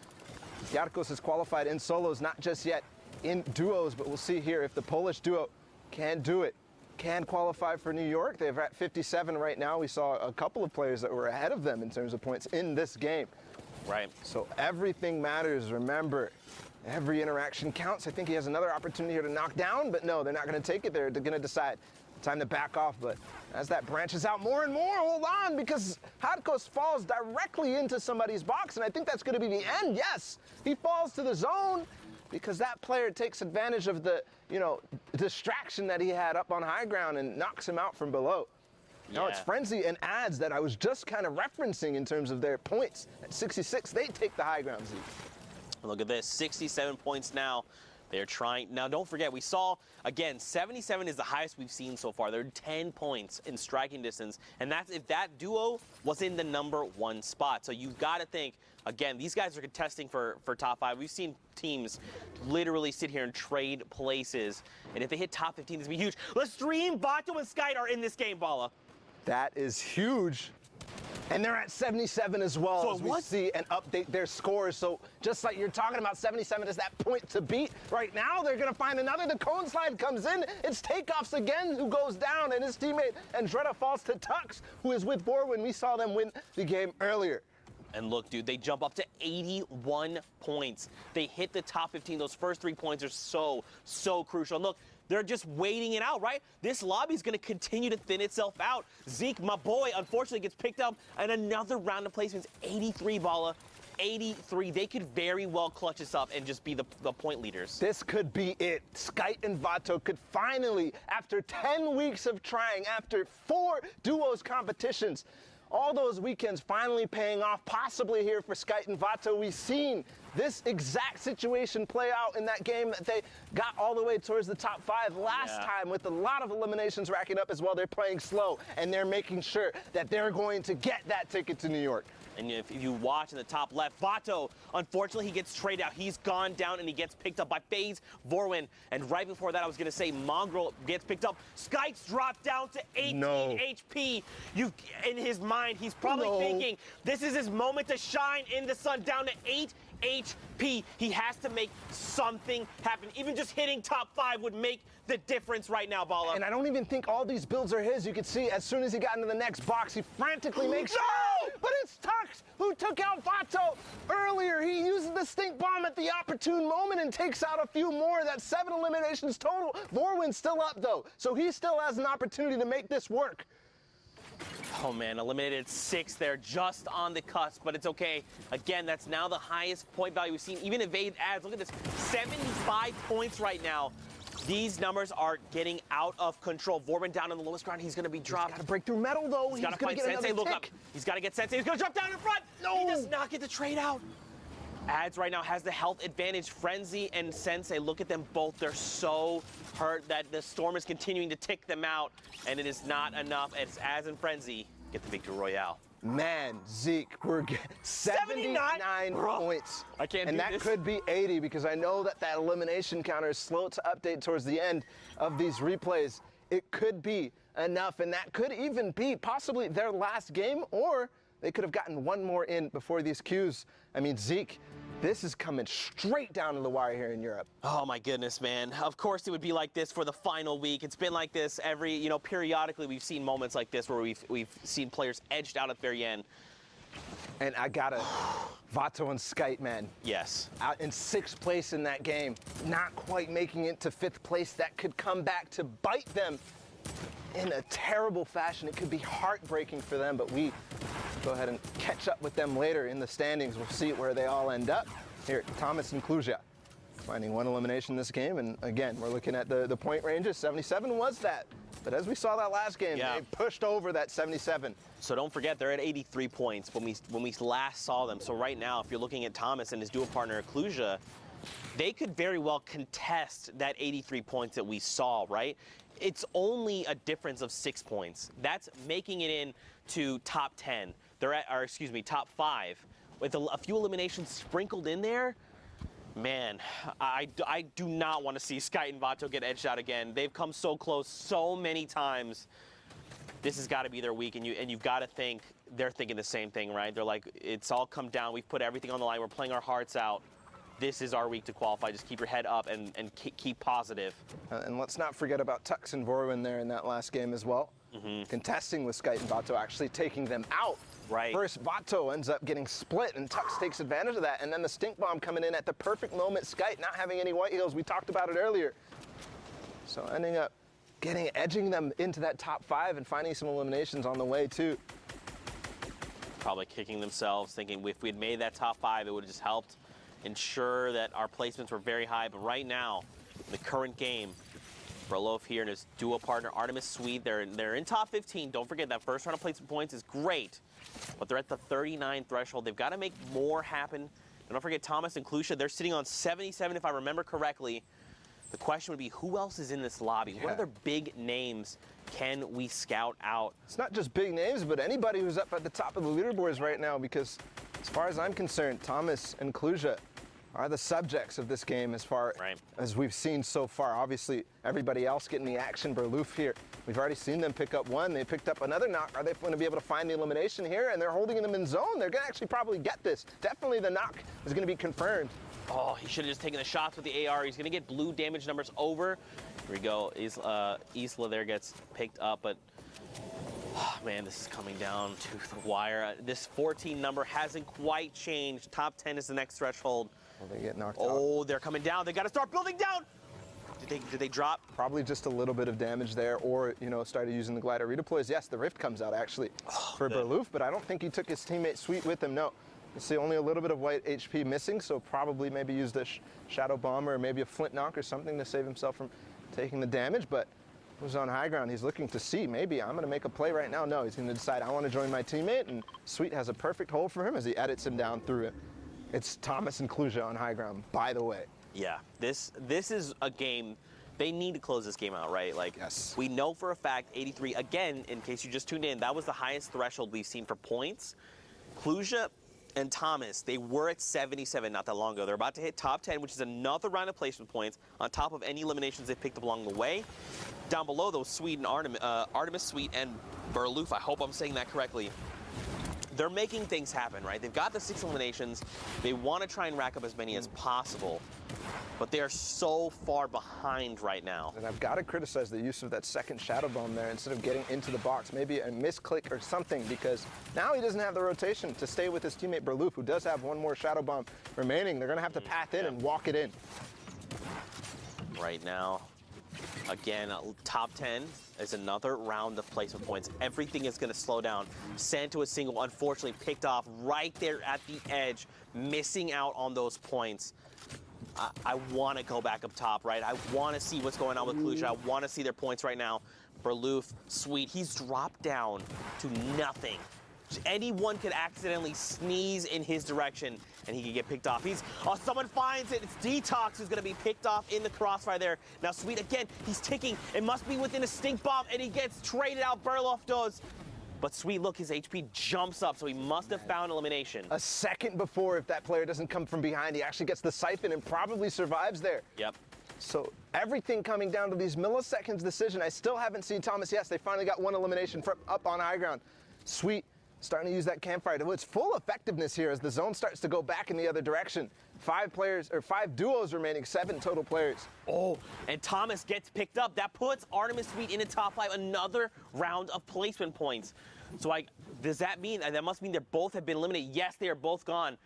Yarkos has qualified in solos, not just yet in duos, but we'll see here if the Polish duo can do it, can qualify for New York. They're at 57 right now. We saw a couple of players that were ahead of them in terms of points in this game. Right. So everything matters. Remember, every interaction counts. I think he has another opportunity here to knock down, but no, they're not going to take it. They're going to decide time to back off. But as that branches out more and more, hold on, because Hadkos falls directly into somebody's box, and I think that's going to be the end. Yes, he falls to the zone because that player takes advantage of the, distraction that he had up on high ground and knocks him out from below. Now it's Frenzy and Ads that I was just kind of referencing in terms of their points. At 66, they take the high ground, Zeke. Look at this, 67 points now. They're trying. Now, don't forget, we saw, again, 77 is the highest we've seen so far. They're 10 points in striking distance, and that's if that duo was in the #1 spot. So you've got to think, again, these guys are contesting for top 5. We've seen teams literally sit here and trade places, and if they hit top 15, this would be huge. Lestream, Vato, and Skite are in this game, Bala. That is huge. And they're at 77 as well, so as we see and update their scores. So just like you're talking about, 77 is that point to beat. Right now, they're going to find another. The cone slide comes in. It's Takeoffs again who goes down, and his teammate Andretta falls to Tux, who is with Borwin. We saw them win the game earlier. And look, dude, they jump up to 81 points. They hit the top 15. Those first 3 points are so crucial. And look, they're just waiting it out, right? This lobby's going to continue to thin itself out. Zeke, my boy, unfortunately gets picked up in another round of placements. 83, Bala. 83. They could very well clutch this up and just be the point leaders. This could be it. Skite and Vato could finally, after 10 weeks of trying, after 4 duos competitions, all those weekends finally paying off, possibly here for Skite and Vato. We've seen this exact situation play out in that game that they got all the way towards the top 5 last time with a lot of eliminations racking up as well. They're playing slow, and they're making sure that they're going to get that ticket to New York. And if you watch in the top left, Vato, unfortunately, he gets traded out. He's gone down, and he gets picked up by FaZe Vorwin. And right before that, I was going to say Mongrel gets picked up. Skyte's dropped down to 18 HP. In his mind, he's probably thinking, this is his moment to shine in the sun, down to 8 HP. He has to make something happen. Even just hitting top 5 would make the difference right now, Bala. And I don't even think all these builds are his. You can see as soon as he got into the next box, he frantically makes... No! But it's Tux who took out Vato earlier. He uses the stink bomb at the opportune moment and takes out a few more. That's 7 eliminations total. Vorwin's still up, though, so he still has an opportunity to make this work. Oh, man, eliminated 6 there, just on the cusp, but it's okay. Again, that's now the highest point value we've seen. Even evade adds, look at this, 75 points right now. These numbers are getting out of control. Vorwin down on the lowest ground. He's going to be dropped. He's got to break through metal, though. He's got to find Sensei. Look up. He's got to get Sensei. He's going to drop down in front. No. He does not get the trade out. Ads right now has the health advantage. Frenzy and Sensei, look at them both. They're so hurt that the storm is continuing to tick them out, and it is not enough. It's Ads and Frenzy get the victory royale. Man, Zeke, we're getting 79 points. I can't and do that this. could be 80 because I know that elimination counter is slow to update towards the end of these replays. It could be enough, and that could even be possibly their last game, or they could have gotten one more in before these queues. I mean, Zeke, this is coming straight down to the wire here in Europe. Oh my goodness, man. Of course it would be like this for the final week. It's been like this every, periodically we've seen moments like this where we've seen players edged out at the very end. And I gotta, Vato and Skyte, man. Yes. Out in 6th place in that game, not quite making it to 5th place. That could come back to bite them in a terrible fashion. It could be heartbreaking for them, but we go ahead and catch up with them later in the standings. We'll see where they all end up. Here, Thomas and Kluja finding 1 elimination this game, and again, we're looking at the point ranges. 77 was that, but as we saw that last game, they pushed over that 77. So don't forget, they're at 83 points when we last saw them. So right now, if you're looking at Thomas and his duo partner Kluja, they could very well contest that 83 points that we saw, right? It's only a difference of 6 points. That's making it into top 10. They're at, or excuse me, top 5. With a few eliminations sprinkled in there, man, I do not want to see Skyte and Vato get edged out again. They've come so close so many times. This has got to be their week, and you've got to think they're thinking the same thing, right? They're like, it's all come down. We've put everything on the line. We're playing our hearts out. This is our week to qualify. Just keep your head up and keep positive. And let's not forget about Tux and Vorwin there in that last game as well. Contesting with Skyte and Vato, actually taking them out. Right. First, Vato ends up getting split, and Tux takes advantage of that. And then the stink bomb coming in at the perfect moment. Skyte not having any white heals. We talked about it earlier. So ending up edging them into that top 5 and finding some eliminations on the way, too. Probably kicking themselves, thinking if we had made that top 5, it would have just helped ensure that our placements were very high. But right now, the current game, Brolof here and his duo partner Artemis Swede, they're in top 15. Don't forget that first round of placement points is great, but they're at the 39 threshold. They've got to make more happen. And don't forget Thomas and Kluja, they're sitting on 77 if I remember correctly. The question would be, who else is in this lobby? What other big names can we scout out? It's not just big names, but anybody who's up at the top of the leaderboards right now, because as far as I'm concerned, Thomas and Kluja are the subjects of this game as far as we've seen so far. Obviously, everybody else getting the action. Berloof here, we've already seen them pick up 1. They picked up another knock. Are they going to be able to find the elimination here? And they're holding them in zone. They're going to actually probably get this. Definitely the knock is going to be confirmed. Oh, he should have just taken the shots with the AR. He's going to get blue damage numbers over. Here we go. Isla there gets picked up, but man, this is coming down to the wire. This 14 number hasn't quite changed. Top 10 is the next threshold. Well, they get knocked out. Oh, they're coming down. They got to start building down. Did they drop? Probably just a little bit of damage there, or started using the glider redeploys. Yes, the rift comes out actually for Berloof, but I don't think he took his teammate Sweet with him. No. You see only a little bit of white HP missing, so probably maybe used a shadow bomber or maybe a flint knock or something to save himself from taking the damage. But he was on high ground. He's looking to see, maybe I'm going to make a play right now. No, he's going to decide I want to join my teammate, and Sweet has a perfect hold for him as he edits him down through it. It's Thomas and Kluja on high ground, by the way. Yeah, this is a game. They need to close this game out, right? Like, yes. We know for a fact 83, again, in case you just tuned in, that was the highest threshold we've seen for points. Kluja and Thomas, they were at 77 not that long ago. They're about to hit top 10, which is another round of placement points on top of any eliminations they picked up along the way. Down below, though, Sweet and Artemis, Sweet, and Berloof, I hope I'm saying that correctly. They're making things happen, right? They've got the 6 eliminations. They want to try and rack up as many as possible. But they are so far behind right now. And I've got to criticize the use of that second Shadow Bomb there instead of getting into the box. Maybe a misclick or something, because now he doesn't have the rotation to stay with his teammate Berloof, who does have one more Shadow Bomb remaining. They're going to have to path in and walk it in. Right now, again, top 10 is another round of placement points. Everything is going to slow down. Santo is single, unfortunately picked off right there at the edge, missing out on those points. I want to go back up top, right? I want to see what's going on with Kluja. I want to see their points right now. Berloof, Sweet, he's dropped down to nothing. Anyone could accidentally sneeze in his direction and he could get picked off. Someone finds it. It's Detox who's going to be picked off in the crossfire there. Now Sweet, again, he's ticking. It must be within a stink bomb, and he gets traded out. Berloff does. But Sweet, look, his HP jumps up, so he must have found elimination. A second before, if that player doesn't come from behind, he actually gets the siphon and probably survives there. Yep. So everything coming down to these milliseconds decision. I still haven't seen Thomas. Yes, they finally got one elimination from up on high ground. Sweet starting to use that campfire to its full effectiveness here as the zone starts to go back in the other direction. 5 duos remaining, 7 total players. Oh, and Thomas gets picked up. That puts Artemis Sweet in the top 5, another round of placement points. So does that mean, that must mean they both have been eliminated? Yes, they are both gone.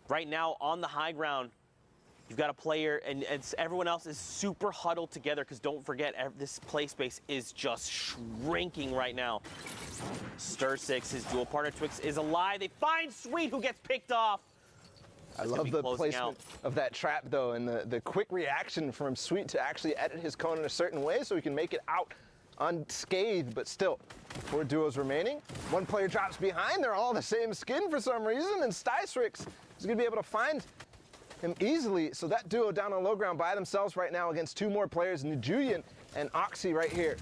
Right now on the high ground, you've got a player, and everyone else is super huddled together, because don't forget, this play space is just shrinking right now. Stir6, his dual partner Twix, is alive. They find Sweet, who gets picked off. I love the placement of that trap, though, and the quick reaction from Sweet to actually edit his cone in a certain way so he can make it out unscathed, but still, 4 duos remaining. One player drops behind. They're all the same skin for some reason, and Sty6 is going to be able to find him easily. So that duo down on low ground by themselves right now against 2 more players, Julian and Oxy right here.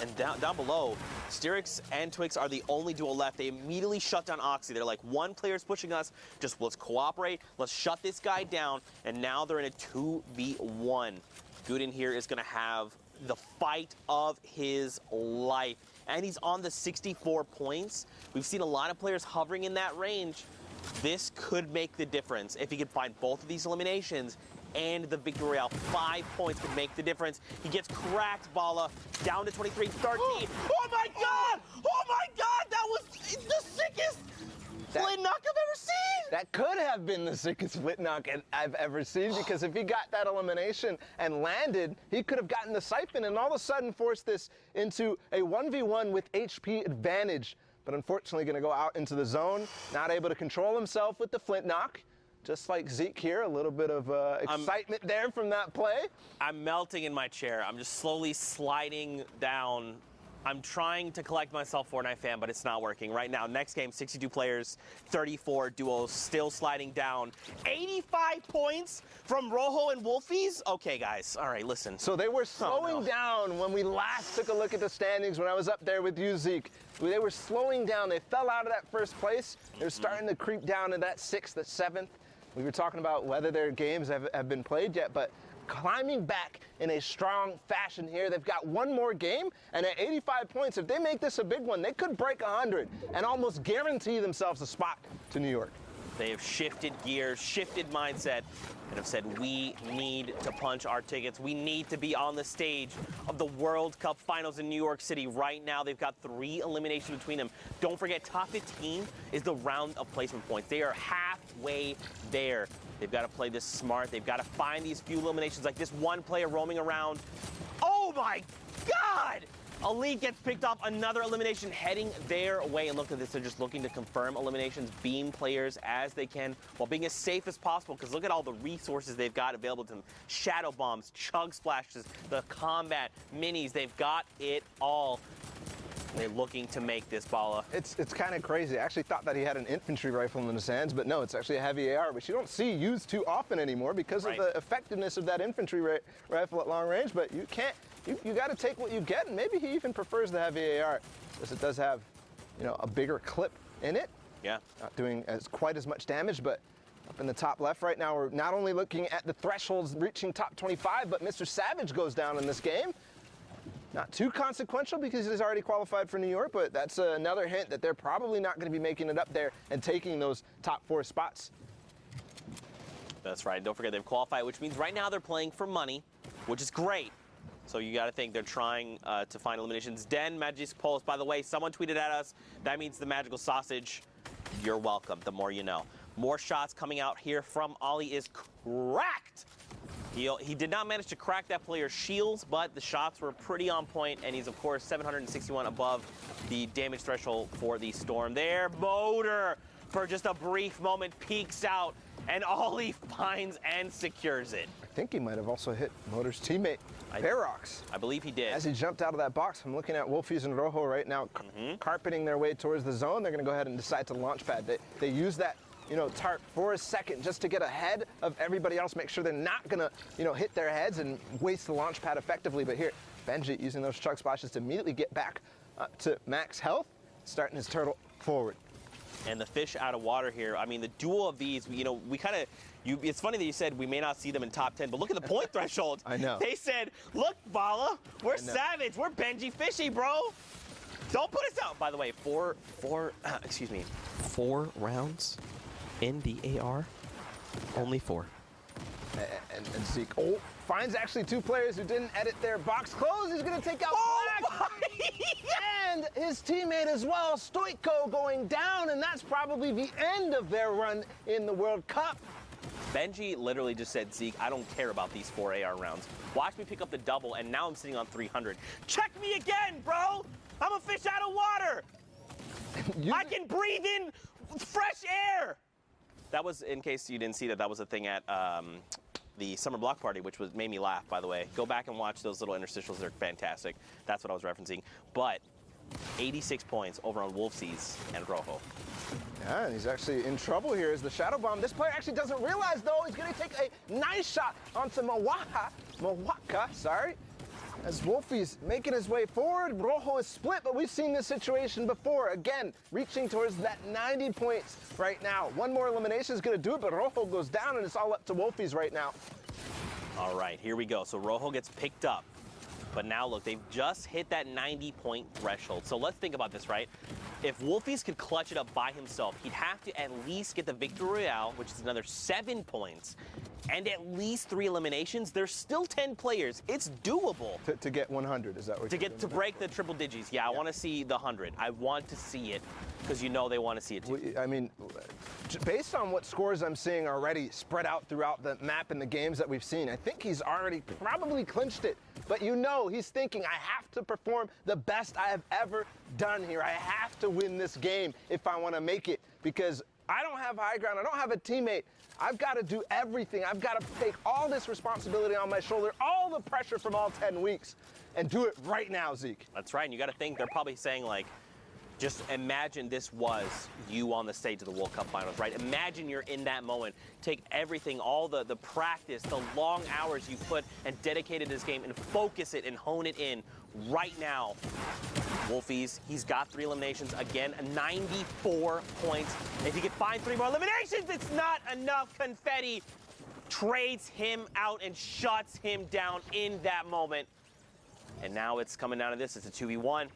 And down below, Styrix and Twix are the only duo left. They immediately shut down Oxy. They're like, one player's pushing us, just let's cooperate, let's shut this guy down, and now they're in a 2v1. Gooden here is going to have the fight of his life, and he's on the 64 points. We've seen a lot of players hovering in that range. This could make the difference if he can find both of these eliminations and the victory royale. 5 points could make the difference. He gets cracked, Bala, down to 23-13. Oh my God! Oh my God! That was the sickest split knock I've ever seen! That could have been the sickest split knock I've ever seen, because if he got that elimination and landed, he could have gotten the siphon and all of a sudden forced this into a 1v1 with HP advantage. But unfortunately going to go out into the zone, not able to control himself with the flint knock. Just like Zeke here, a little bit of excitement there from that play. I'm melting in my chair. I'm just slowly sliding down. I'm trying to collect myself, Fortnite fan, but it's not working right now. Next game, 62 players, 34 duos, still sliding down. 85 points from Rojo and Wolfies? Okay, guys. All right, listen. So they were slowing down when we last took a look at the standings when I was up there with you, Zeke. They were slowing down. They fell out of that first place. They're starting to creep down to that 6th, that 7th. We were talking about whether their games have been played yet, but climbing back in a strong fashion here. They've got one more game, and at 85 points, if they make this a big one, they could break 100 and almost guarantee themselves a spot to New York. They have shifted gears, shifted mindset, and have said, we need to punch our tickets. We need to be on the stage of the World Cup Finals in New York City right now. They've got 3 eliminations between them. Don't forget, top 15 is the round of placement points. They are halfway there. They've got to play this smart. They've got to find these few eliminations, like this one player roaming around. Oh my God! Elite gets picked off, another elimination heading their way. And look at this, they're just looking to confirm eliminations, beam players as they can while being as safe as possible, because look at all the resources they've got available to them. Shadow bombs, chug splashes, the combat, minis, they've got it all. They're looking to make this, Bala. It's kind of crazy. I actually thought that he had an infantry rifle in his hands, but no, it's actually a heavy AR, which you don't see used too often anymore because of the effectiveness of that infantry rifle at long range, but you can't. You got to take what you get, and maybe he even prefers the heavy AR, because it does have, you know, a bigger clip in it. Yeah. Not doing quite as much damage, but up in the top left right now, we're not only looking at the thresholds reaching top 25, but Mr. Savage goes down in this game. Not too consequential because he's already qualified for New York, but that's another hint that they're probably not going to be making it up there and taking those top 4 spots. That's right. Don't forget they've qualified, which means right now they're playing for money, which is great. So you got to think they're trying to find eliminations. Den Magic Pulse, by the way, someone tweeted at us. That means the magical sausage. You're welcome. The more you know. More shots coming out here from Ollie is cracked. He did not manage to crack that player's shields, but the shots were pretty on point, and he's, of course, 761 above the damage threshold for the Storm. There, Motor, for just a brief moment, peeks out, and Ollie finds and secures it. I think he might have also hit Motor's teammate, Barox. I believe he did. As he jumped out of that box, I'm looking at Wolfies and Rojo right now, carpeting their way towards the zone. They're going to go ahead and decide to launch pad. They use that tarp for a second just to get ahead of everybody else, make sure they're not gonna, hit their heads and waste the launch pad effectively. But here, Benji using those chug splashes to immediately get back up to max health, starting his turtle forward. And the fish out of water here. I mean, the duel of these, we kind of, it's funny that you said we may not see them in top 10, but look at the point threshold. I know. They said, look, Bala, we're Savage, we're Benji Fishy, bro. Don't put us out. By the way, four rounds in the AR, only 4. And Zeke finds actually 2 players who didn't edit their box close. He's going to take out Black. And his teammate as well, Stoico, going down, and that's probably the end of their run in the World Cup. Benji literally just said, Zeke, I don't care about these 4 AR rounds. Watch me pick up the double, and now I'm sitting on 300. Check me again, bro! I'm a fish out of water! I can breathe in fresh air! That was, in case you didn't see that was a thing at the summer block party, which made me laugh, by the way. Go back and watch those little interstitials. They're fantastic. That's what I was referencing. But 86 points over on Wolfsies and Rojo. Yeah, and he's actually in trouble here as the Shadow Bomb. This player actually doesn't realize, though, he's going to take a nice shot onto Mawaka, sorry. As Wolfie's making his way forward, Rojo is split, but we've seen this situation before. Again, reaching towards that 90 points right now. One more elimination is going to do it, but Rojo goes down, and it's all up to Wolfie's right now. All right, here we go. So Rojo gets picked up. But now, look, they've just hit that 90-point threshold. So let's think about this, right? If Wolfies could clutch it up by himself, he'd have to at least get the Victory Royale, which is another 7 points, and at least 3 eliminations. There's still 10 players. It's doable. To get 100, is that what to break the triple digits. Yeah, I want to see the 100. I want to see it because they want to see it too. I mean, based on what scores I'm seeing already spread out throughout the map and the games that we've seen, I think he's already probably clinched it. But he's thinking, I have to perform the best I have ever done here. I have to win this game if I want to make it, because I don't have high ground. I don't have a teammate. I've got to do everything. I've got to take all this responsibility on my shoulder, all the pressure from all 10 weeks, and do it right now, Zeke. That's right. And you got to think they're probably saying, like, just imagine this was you on the stage of the World Cup Finals, right? Imagine you're in that moment. Take everything, all the practice, the long hours you put and dedicated to this game and focus it and hone it in right now. Wolfies, he's got 3 eliminations. Again, 94 points. If he can find 3 more eliminations, it's not enough. Confetti trades him out and shuts him down in that moment. And now it's coming down to this. It's a 2v1.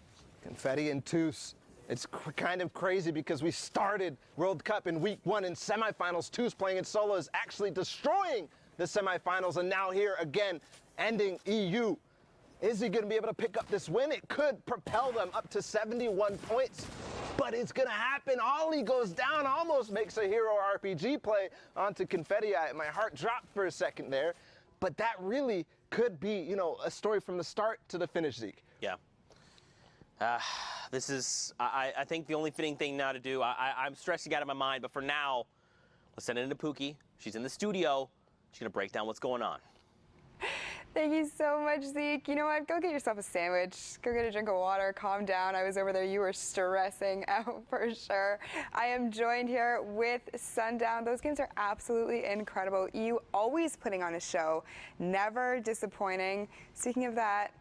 Confetti and Toos. It's kind of crazy because we started World Cup in week 1 in semifinals. Toos playing in solo is actually destroying the semifinals, and now here again, ending EU. Is he going to be able to pick up this win? It could propel them up to 71 points, but it's going to happen. Ollie goes down, almost makes a hero RPG play onto Confetti. My heart dropped for a second there, but that really could be, a story from the start to the finish, Zeke. Yeah. This is, I think, the only fitting thing now to do. I'm stressing out of my mind, but for now, let's send it into Pookie. She's in the studio. She's going to break down what's going on. Thank you so much, Zeke. You know what? Go get yourself a sandwich. Go get a drink of water. Calm down. I was over there. You were stressing out for sure. I am joined here with Sundown. Those games are absolutely incredible. You always putting on a show, never disappointing. Speaking of that,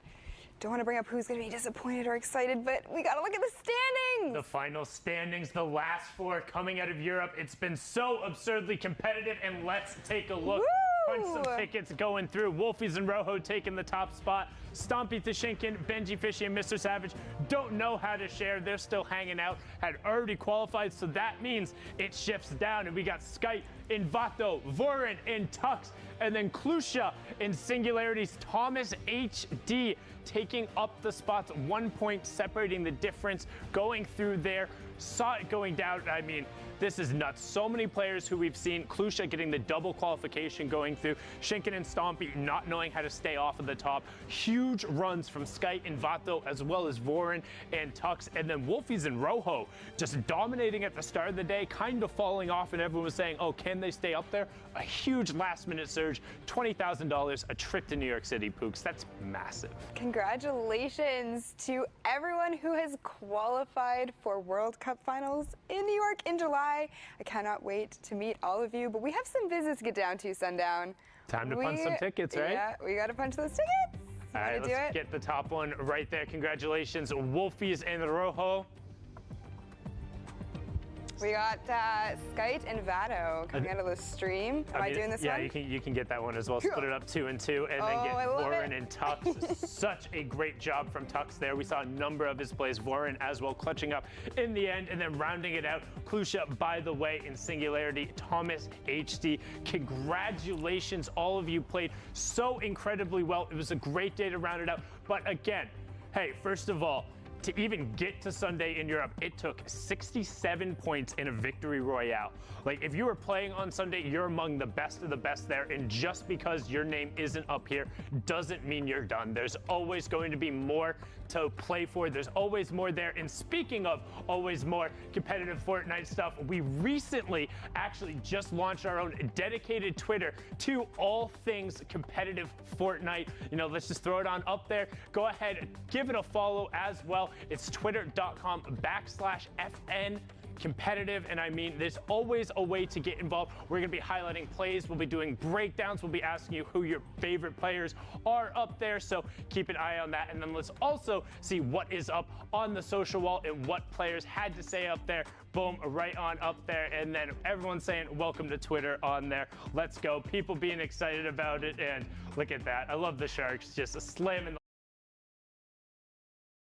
don't want to bring up who's going to be disappointed or excited, but we got to look at the standings. The final standings, the last four coming out of Europe. It's been so absurdly competitive, and let's take a look. Punch some tickets going through. Wolfies and Rojo taking the top spot. Stompy Tashinkin, Benji Fishy, and Mr. Savage don't know how to share. They're still hanging out. Had already qualified, so that means it shifts down. And we got Skype, Invato, Vorin, and Tux, and then Klusha in Singularity's Thomas HD taking up the spots, 1 point separating the difference, going through there. Saw it going down. I mean, this is nuts. So many players who we've seen. Klusha getting the double qualification going through. Shinken and Stompy not knowing how to stay off of the top. Huge runs from Sky and Vato, as well as Vorin and Tux. And then Wolfies and Rojo just dominating at the start of the day, kind of falling off, and everyone was saying, oh, can they stay up there? A huge last-minute surge, $20,000, a trip to New York City, Pooks. That's massive. Congratulations to everyone who has qualified for World Cup Finals in New York in July. I cannot wait to meet all of you, but we have some business to get down to, Sundown. Time to punch some tickets, right? Yeah, we got to punch those tickets. All right, let's get the top one right there. Congratulations, Wolfies and Rojo. We got Skype and Vado coming out of the stream. Am I doing this one? Yeah, you can get that one as well. Split it up 2 and 2, and then get Vorin and Tux. Such a great job from Tux there. We saw a number of his plays. Vorin as well clutching up in the end, and then rounding it out. Klusha, by the way, in Singularity. Thomas HD. Congratulations, all of you played so incredibly well. It was a great day to round it out. But again, hey, first of all, to even get to Sunday in Europe, it took 67 points in a victory royale. Like, if you were playing on Sunday, you're among the best of the best there, and just because your name isn't up here doesn't mean you're done. There's always going to be more to play for. There's always more there. And speaking of always more competitive Fortnite stuff, we recently actually just launched our own dedicated Twitter to all things competitive Fortnite. You know, let's just throw it on up there. Go ahead, give it a follow as well. It's twitter.com/FN competitive, and I mean, there's always a way to get involved. We're going to be highlighting plays, we'll be doing breakdowns, we'll be asking you who your favorite players are up there, so keep an eye on that. And then let's also see what is up on the social wall and what players had to say up there. Boom, right on up there, and then everyone saying welcome to Twitter on there. Let's go. People being excited about it, and look at that. I love the Sharks just slamming the